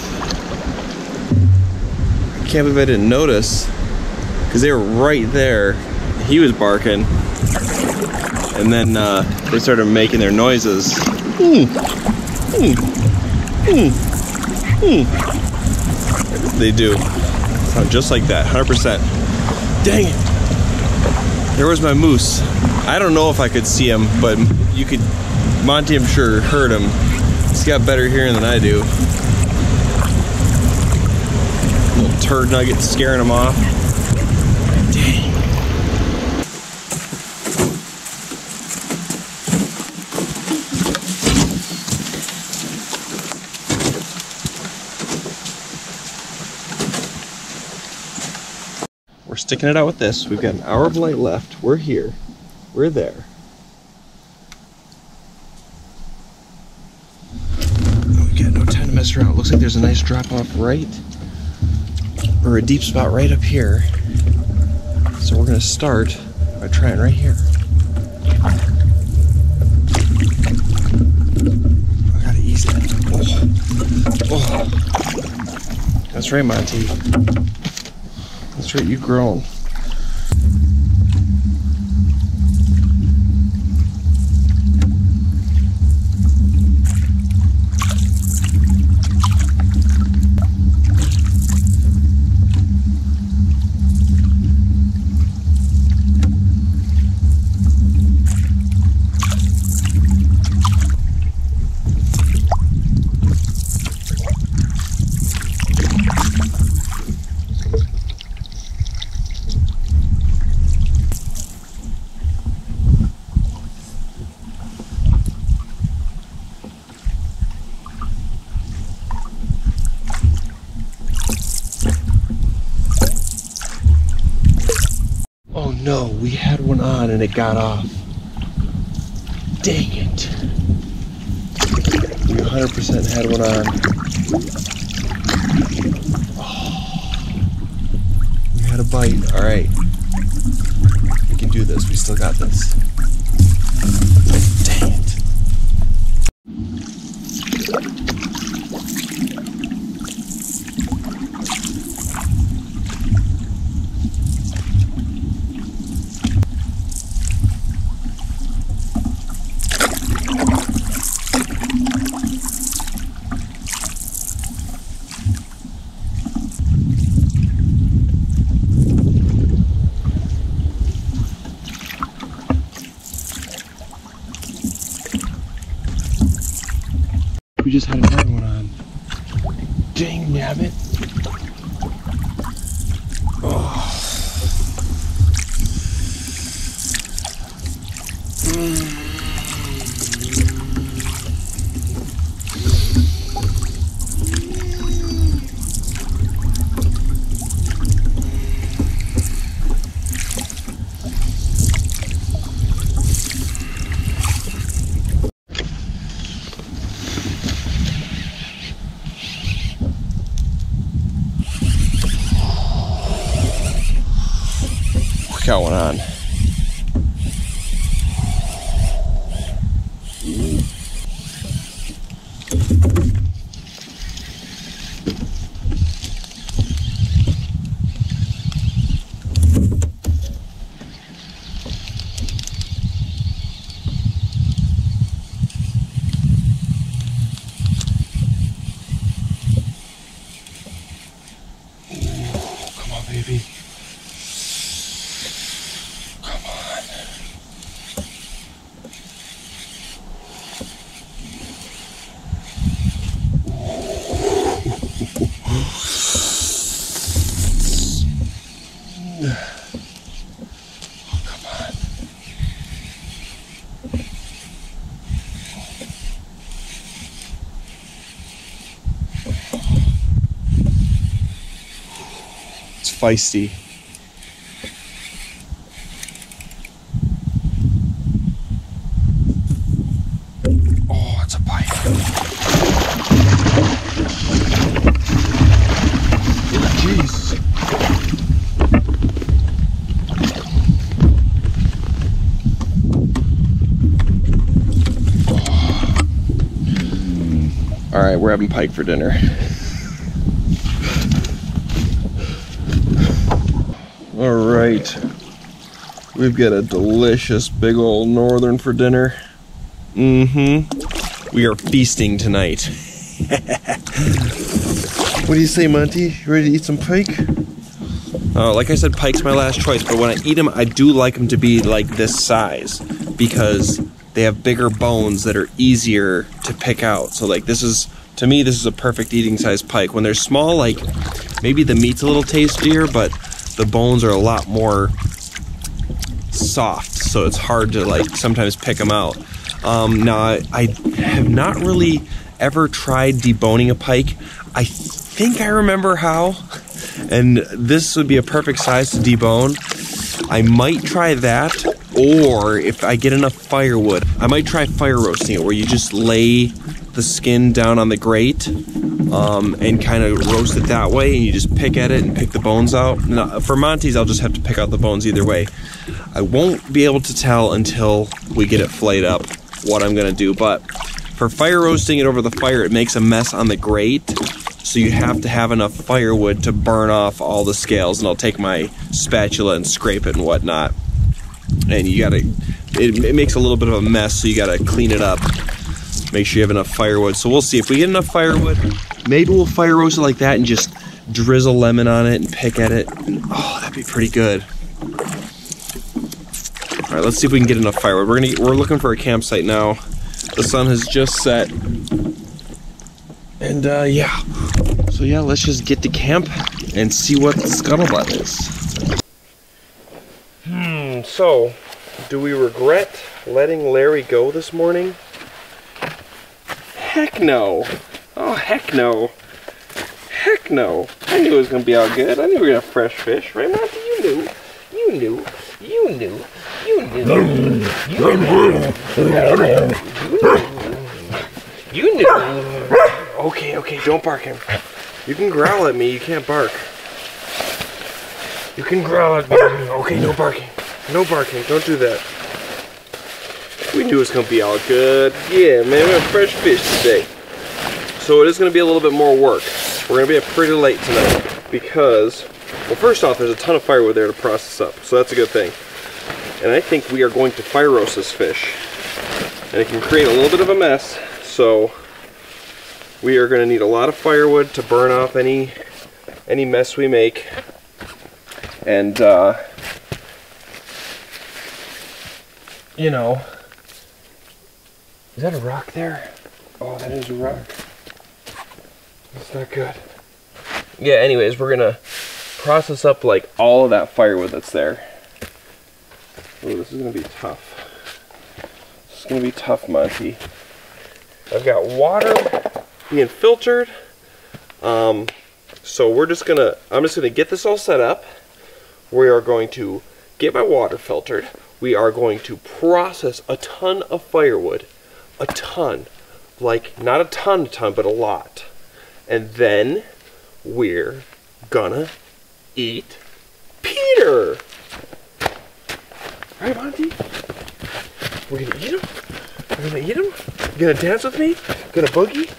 I can't believe I didn't notice, because they were right there. He was barking. And then they started making their noises. They do. Sound just like that, 100%. Dang it. There was my moose. I don't know if I could see him, but you could, Monty, I'm sure, heard him. He's got better hearing than I do. Little turd nugget scaring him off. Dang. We're sticking it out with this. We've got an hour of light left. We're here. We're there. We've got no time to mess around. It looks like there's a nice drop off right, or a deep spot right up here. So we're gonna start by trying right here. I gotta ease it. Oh. That's right, Monty. That's right, you've grown. No, we had one on and it got off. Dang it. We 100% had one on. Oh, we had a bite. All right. We can do this. We still got this. Dang it. Dang nabbit. Oh. Got one on. Come on, baby. Feisty. Oh, it's a pike. Jeez. All right, we're having pike for dinner. All right, we've got a delicious big old northern for dinner. We are feasting tonight. What do you say, Monty? You ready to eat some pike? Like I said, pike's my last choice, but when I eat them, I do like them to be like this size because they have bigger bones that are easier to pick out. So like this is, to me, this is a perfect eating size pike. When they're small, like maybe the meat's a little tastier, but the bones are a lot more soft, so it's hard to like sometimes pick them out. Now I have not really ever tried deboning a pike. I think I remember how, and this would be a perfect size to debone. I might try that, or if I get enough firewood, I might try fire roasting it, where you just lay the skin down on the grate and kind of roast it that way, and you just pick at it and pick the bones out. Now, for Monty's, I'll just have to pick out the bones either way. I won't be able to tell until we get it flayed up what I'm gonna do, but for fire roasting it over the fire, it makes a mess on the grate, so you have to have enough firewood to burn off all the scales, and I'll take my spatula and scrape it and whatnot. And you gotta, it makes a little bit of a mess, so you gotta clean it up. Make sure you have enough firewood. So we'll see if we get enough firewood. Maybe we'll fire roast it like that and just drizzle lemon on it and pick at it. Oh, that'd be pretty good. All right, let's see if we can get enough firewood. We're looking for a campsite now. The sun has just set. And yeah. So yeah, let's just get to camp and see what the scuttlebutt is. So, do we regret letting Larry go this morning? Heck no. Oh, heck no. Heck no. I knew it was going to be all good. I knew we were going to have fresh fish. Right, Monty? You knew. You knew. You knew. You knew. You knew. Okay, okay, don't bark him. You can growl at me, you can't bark. You can growl at me. Okay, no barking. No barking, don't do that. We knew it was going to be all good. Yeah, man, we have fresh fish today. So it is going to be a little bit more work. We're going to be up pretty late tonight because, well, first off, there's a ton of firewood there to process up, so that's a good thing. And I think we are going to fire roast this fish. And it can create a little bit of a mess, so we are going to need a lot of firewood to burn off any mess we make. And, you know, is that a rock there? Oh, that is a rock. That's not good. Yeah, anyways, we're gonna process up like all of that firewood that's there. Oh, this is gonna be tough. This is gonna be tough, Monty. I've got water being filtered. So I'm just gonna get this all set up. We are going to get my water filtered. We are going to process a ton of firewood. A ton. Like, not a ton, but a lot. And then we're gonna eat Peter. Right, Monty? We're gonna eat him? We're gonna eat him? You gonna dance with me? Gonna boogie?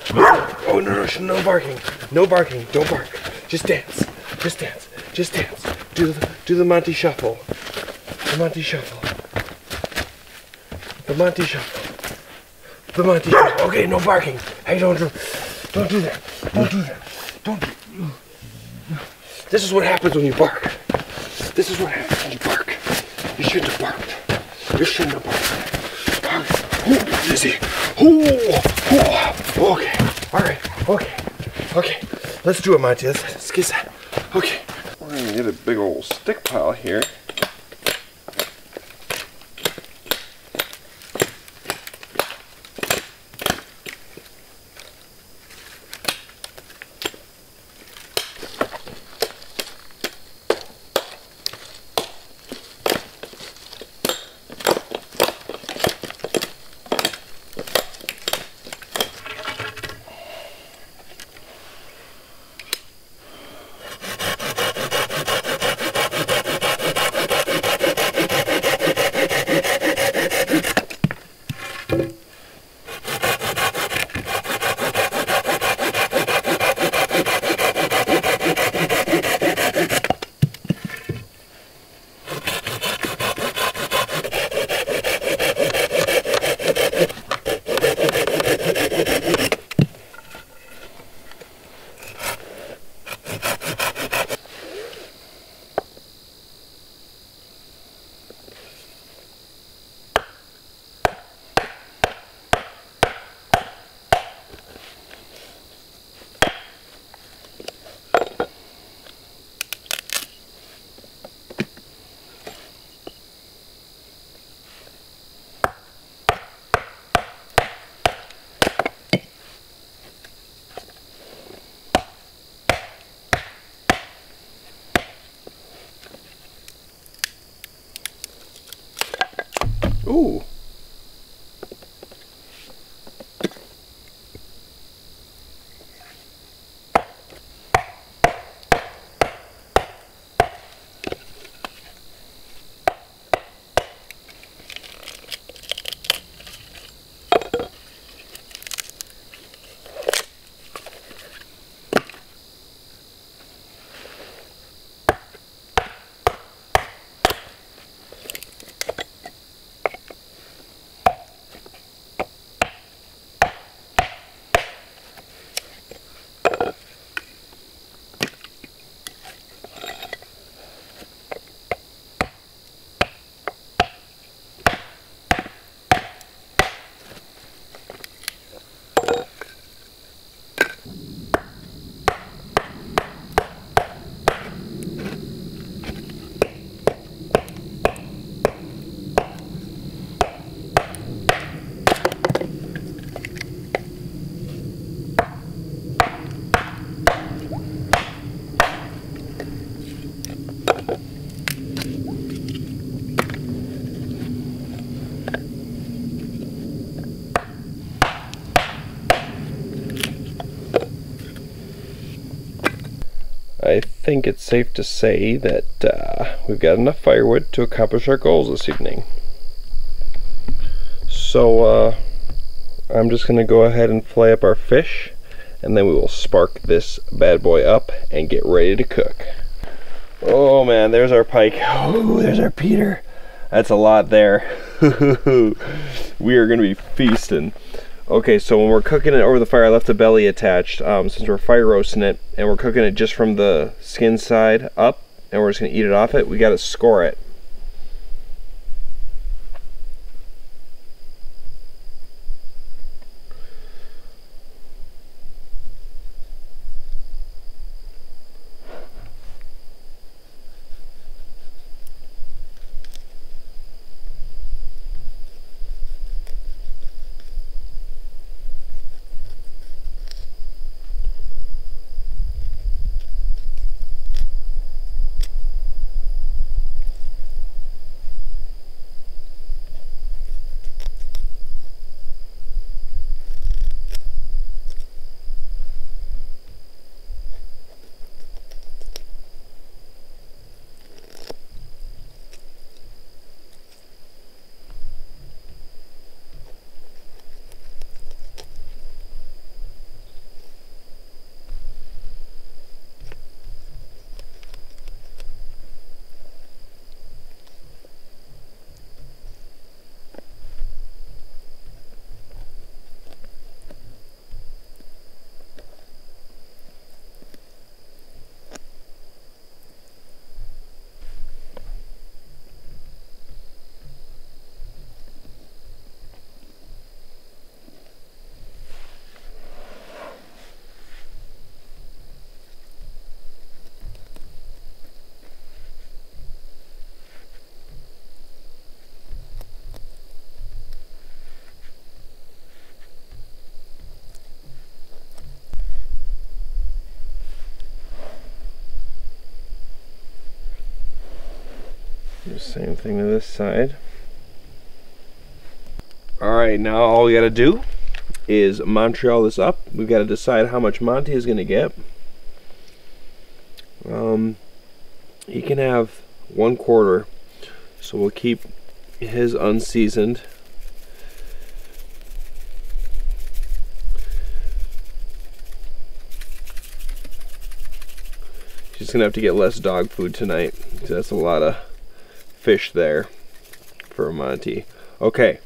Oh, no barking. No barking. Don't bark. Just dance. Just dance. Just dance. Do the Monty shuffle. The Monty shuffle. The Monty shuffle. The Monty shuffle. Okay, no barking. Hey, don't do that. Don't do that. Don't. This is what happens when you bark. This is what happens when you bark. You shouldn't have barked. You shouldn't have barked. Ooh, easy. Ooh. Okay. All right. Okay. Let's do it, Monty. Let's get that. Okay. We're gonna get a big old stick pile here. Ooh. I think it's safe to say that we've got enough firewood to accomplish our goals this evening. So I'm just going to go ahead and flay up our fish, and then we will spark this bad boy up and get ready to cook. Oh man, there's our pike. Oh, there's our Peter. That's a lot there. We are going to be feasting. Okay, so when we're cooking it over the fire, I left the belly attached since we're fire roasting it, and we're cooking it just from the skin side up, and we're just going to eat it off it. We got to score it. Do the same thing to this side. Alright, now all we gotta do is Montreal this up. We've got to decide how much Monty is gonna get. He can have 1/4, so we'll keep his unseasoned. She's gonna have to get less dog food tonight, because that's a lot of fish there for Monty. Okay,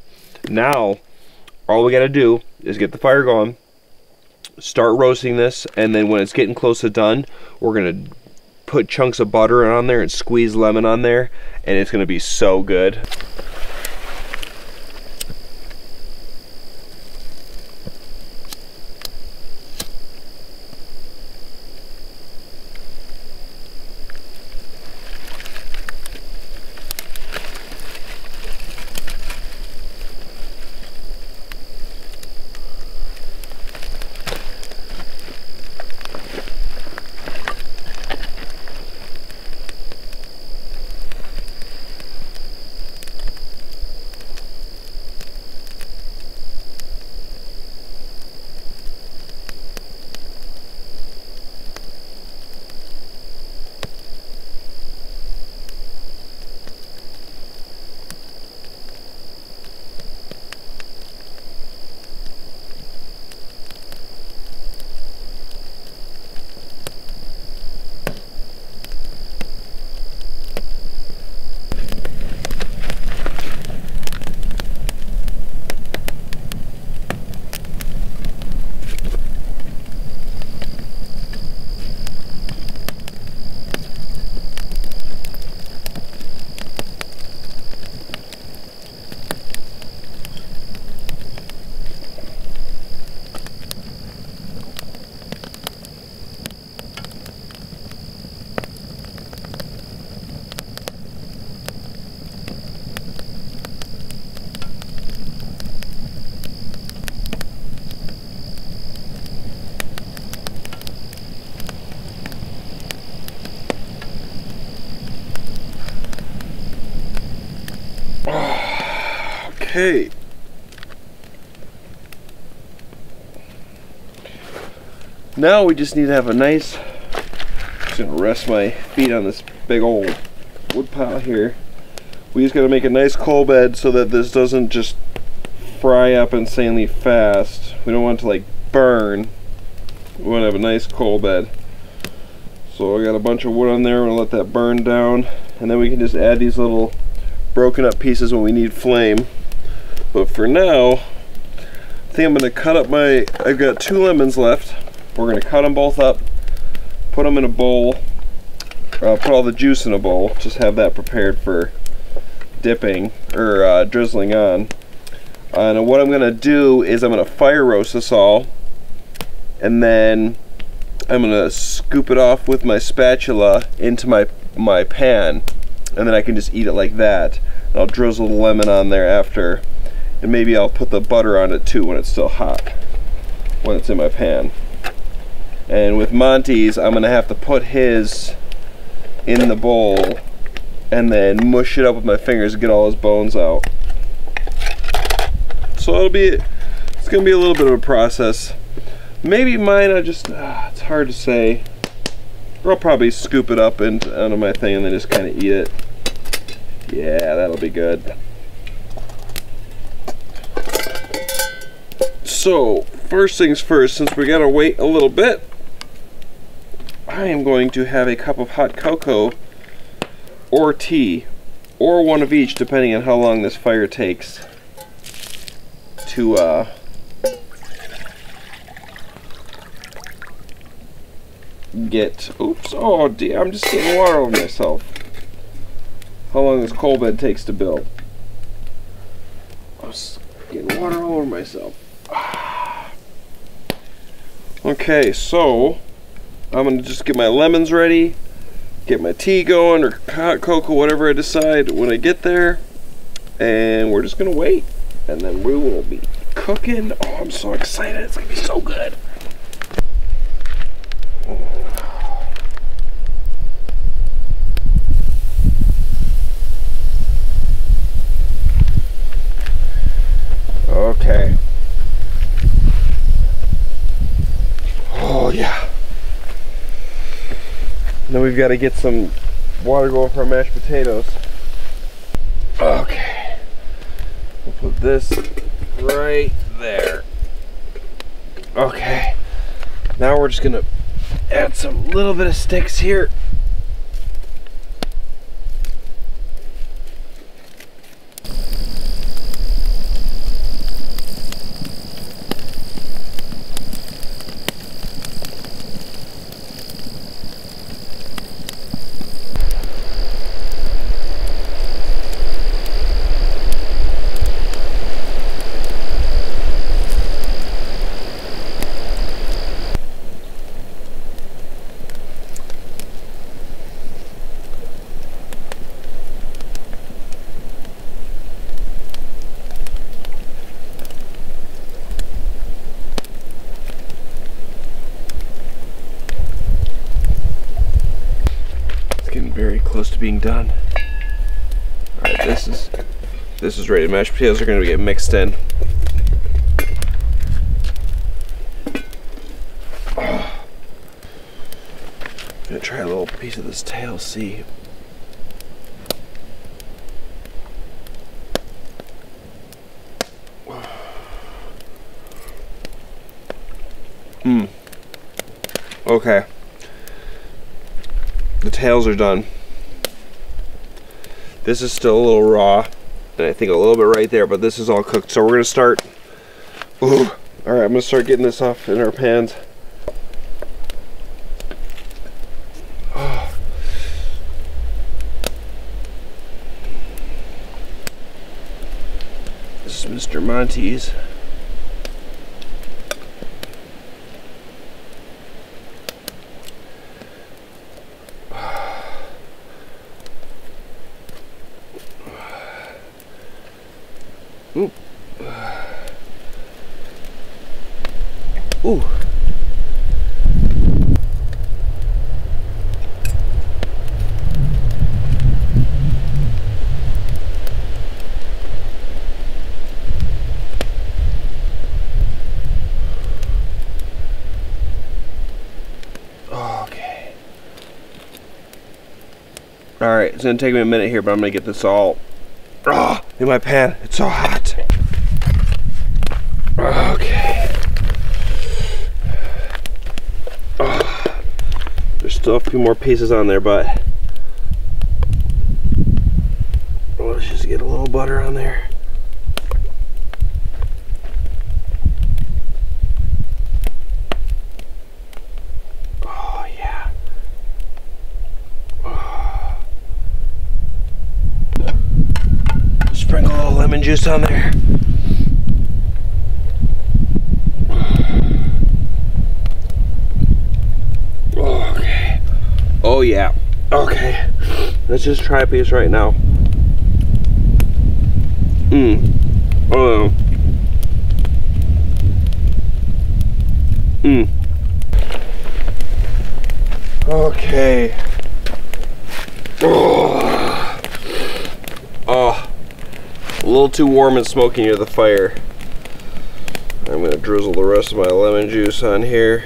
now all we gotta do is get the fire going, start roasting this, and then when it's getting close to done, we're gonna put chunks of butter on there and squeeze lemon on there, and it's gonna be so good. Okay. Now we just need to have a nice, just gonna rest my feet on this big old wood pile here. We just gotta make a nice coal bed so that this doesn't just fry up insanely fast. We don't want it to like burn. We want to have a nice coal bed. So I got a bunch of wood on there, we're gonna let that burn down, and then we can just add these little broken up pieces when we need flame. But for now, I think I'm gonna cut up I've got 2 lemons left. We're gonna cut them both up, put them in a bowl, put all the juice in a bowl, just have that prepared for dipping or drizzling on. And what I'm gonna do is I'm gonna fire roast this all, and then I'm gonna scoop it off with my spatula into my pan, and then I can just eat it like that. And I'll drizzle the lemon on there after, and maybe I'll put the butter on it too when it's still hot, when it's in my pan. And with Monty's, I'm gonna have to put his in the bowl and then mush it up with my fingers to get all his bones out. So it's gonna be a little bit of a process. Maybe mine, it's hard to say. Or I'll probably scoop it up onto my thing and then just kind of eat it. Yeah, that'll be good. So, first things first, since we gotta wait a little bit, I am going to have a cup of hot cocoa or tea, or one of each, depending on how long this fire takes to get, oops, oh dear, I'm just getting water over myself. How long this coal bed takes to build. I'm just getting water all over myself. Okay, so I'm gonna just get my lemons ready, get my tea going, or hot cocoa, whatever I decide when I get there, and we're just gonna wait, and then we will be cooking. Oh, I'm so excited, it's gonna be so good. Then we've got to get some water going for our mashed potatoes. Okay. We'll put this right there. Okay. Now we're just gonna add some little bit of sticks here. Very close to being done. Alright, this is ready. Mashed potatoes are going to get mixed in. I'm going to try a little piece of this tail, see. Okay. The tails are done. This is still a little raw, and I think a little bit right there, but this is all cooked. So we're gonna start. Ooh. All right, I'm gonna start getting this off in our pans. Oh. This is Mr. Monty's. Ooh. Ooh. Okay. All right, it's gonna take me a minute here, but I'm gonna get this all in my pan. It's so hot. Okay. There's still a few more pieces on there, but let's just get a little butter on there. Oh yeah. Sprinkle a little lemon juice on there. Okay. Oh yeah. Okay. Let's just try a piece right now. Oh. Okay. Oh. A little too warm and smoky near the fire. I'm gonna drizzle the rest of my lemon juice on here.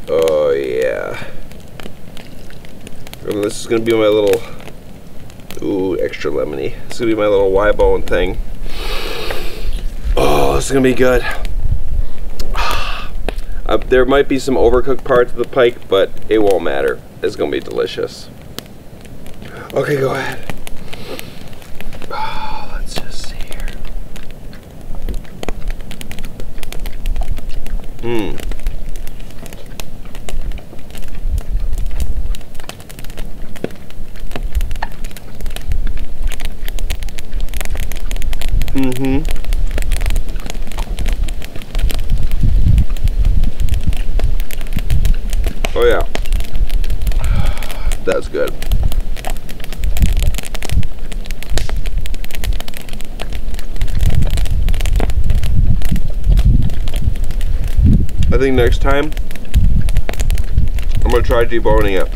Oh yeah. And this is gonna be my little, ooh, extra lemony. This is gonna be my little Y-bone thing. Oh, this is gonna be good. There might be some overcooked parts of the pike, but it won't matter. It's gonna be delicious. Okay, go ahead. Oh, let's just see here. Oh yeah. That's good. I think next time I'm gonna try deboning it.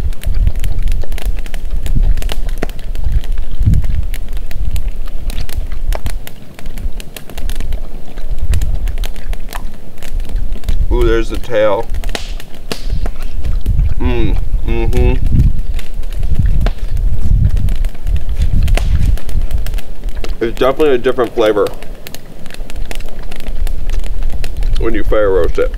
Ooh, there's the tail. It's definitely a different flavor when you fire roast it.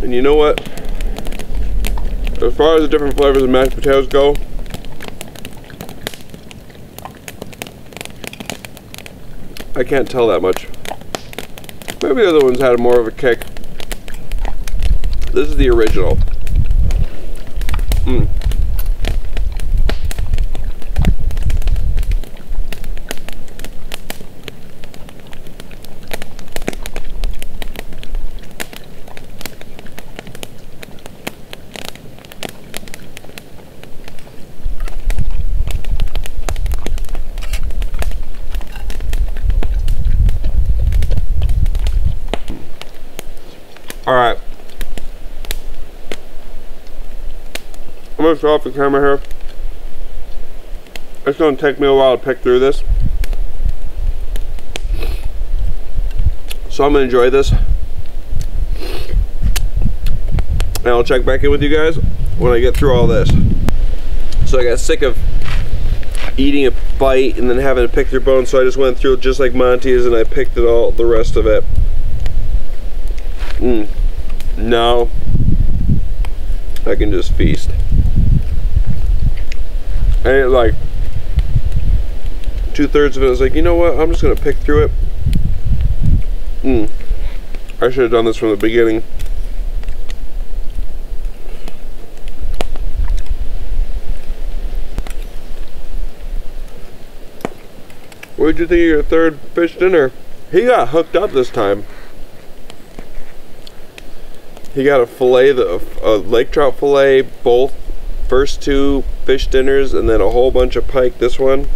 And you know what? As far as the different flavors of mashed potatoes go, I can't tell that much. Maybe the other ones had more of a kick. This is the original. Alright. I'm going to show off the camera here. It's going to take me a while to pick through this. So I'm going to enjoy this. And I'll check back in with you guys when I get through all this. So I got sick of eating a bite and then having to pick through bones, so I just went through it just like Monty's and I picked it all, the rest of it. Now I can just feast. I ate like 2/3 of it. I was like, you know what? I'm just gonna pick through it. I should have done this from the beginning. What did you think of your third fish dinner? He got hooked up this time. He got a fillet, a lake trout fillet, both first two fish dinners, and then a whole bunch of pike this one.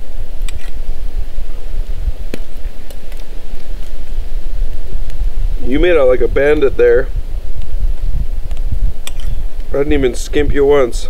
You made out like a bandit there. I didn't even skimp you once.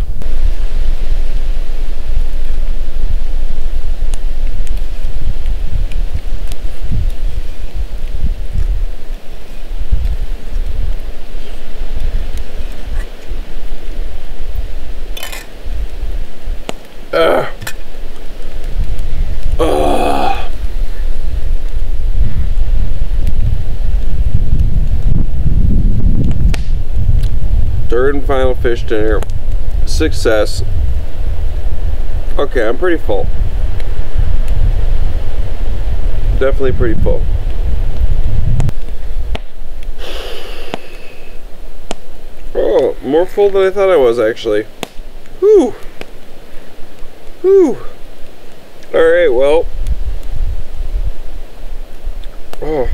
Third and final fish dinner. Success. Okay, I'm pretty full. Definitely pretty full. Oh, more full than I thought I was actually. Whew. Whew. Alright, well. Oh.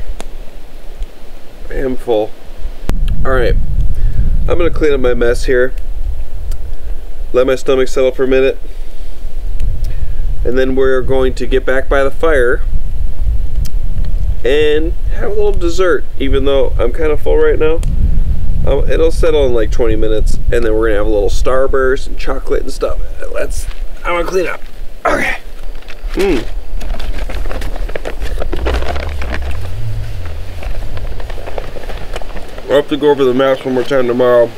I am full. Alright. I'm going to clean up my mess here. Let my stomach settle for a minute. And then we're going to get back by the fire and have a little dessert, even though I'm kind of full right now. It'll settle in like 20 minutes, and then we're going to have a little Starburst and chocolate and stuff. I'm going to clean up. Okay. I'll have to go over the maps one more time tomorrow.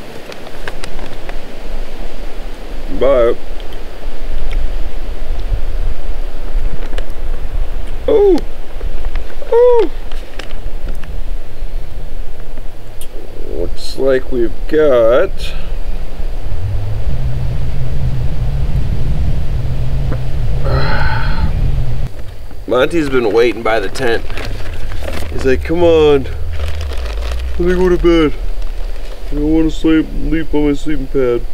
But looks like we've got Monty's been waiting by the tent. He's like, come on, let me go to bed. I don't want to sleep on my sleeping pad.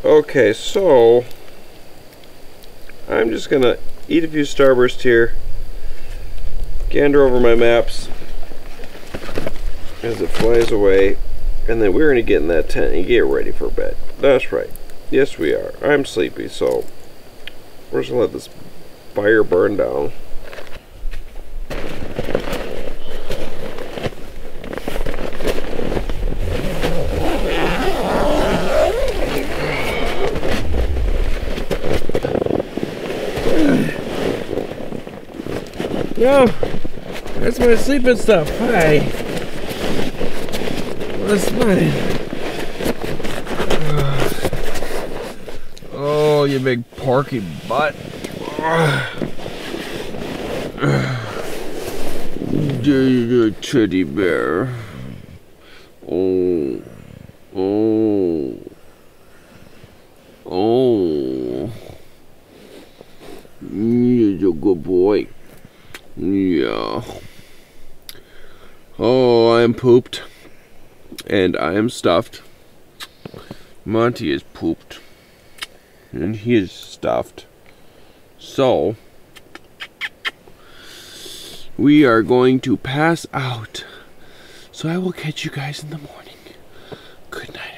Okay, so I'm just gonna eat a few Starburst here, gander over my maps as it flies away, and then we're gonna get in that tent and get ready for bed. That's right. Yes, we are. I'm sleepy, so we're just gonna let this fire burn down. Yo, that's my sleeping stuff. Hi. What's mine? Oh, you big porky butt. There's a teddy bear. Oh. Oh. Oh. He's a good boy. Yeah. Oh, I am pooped. And I am stuffed. Monty is pooped. And he is stuffed. So, we are going to pass out. So I will catch you guys in the morning. Good night.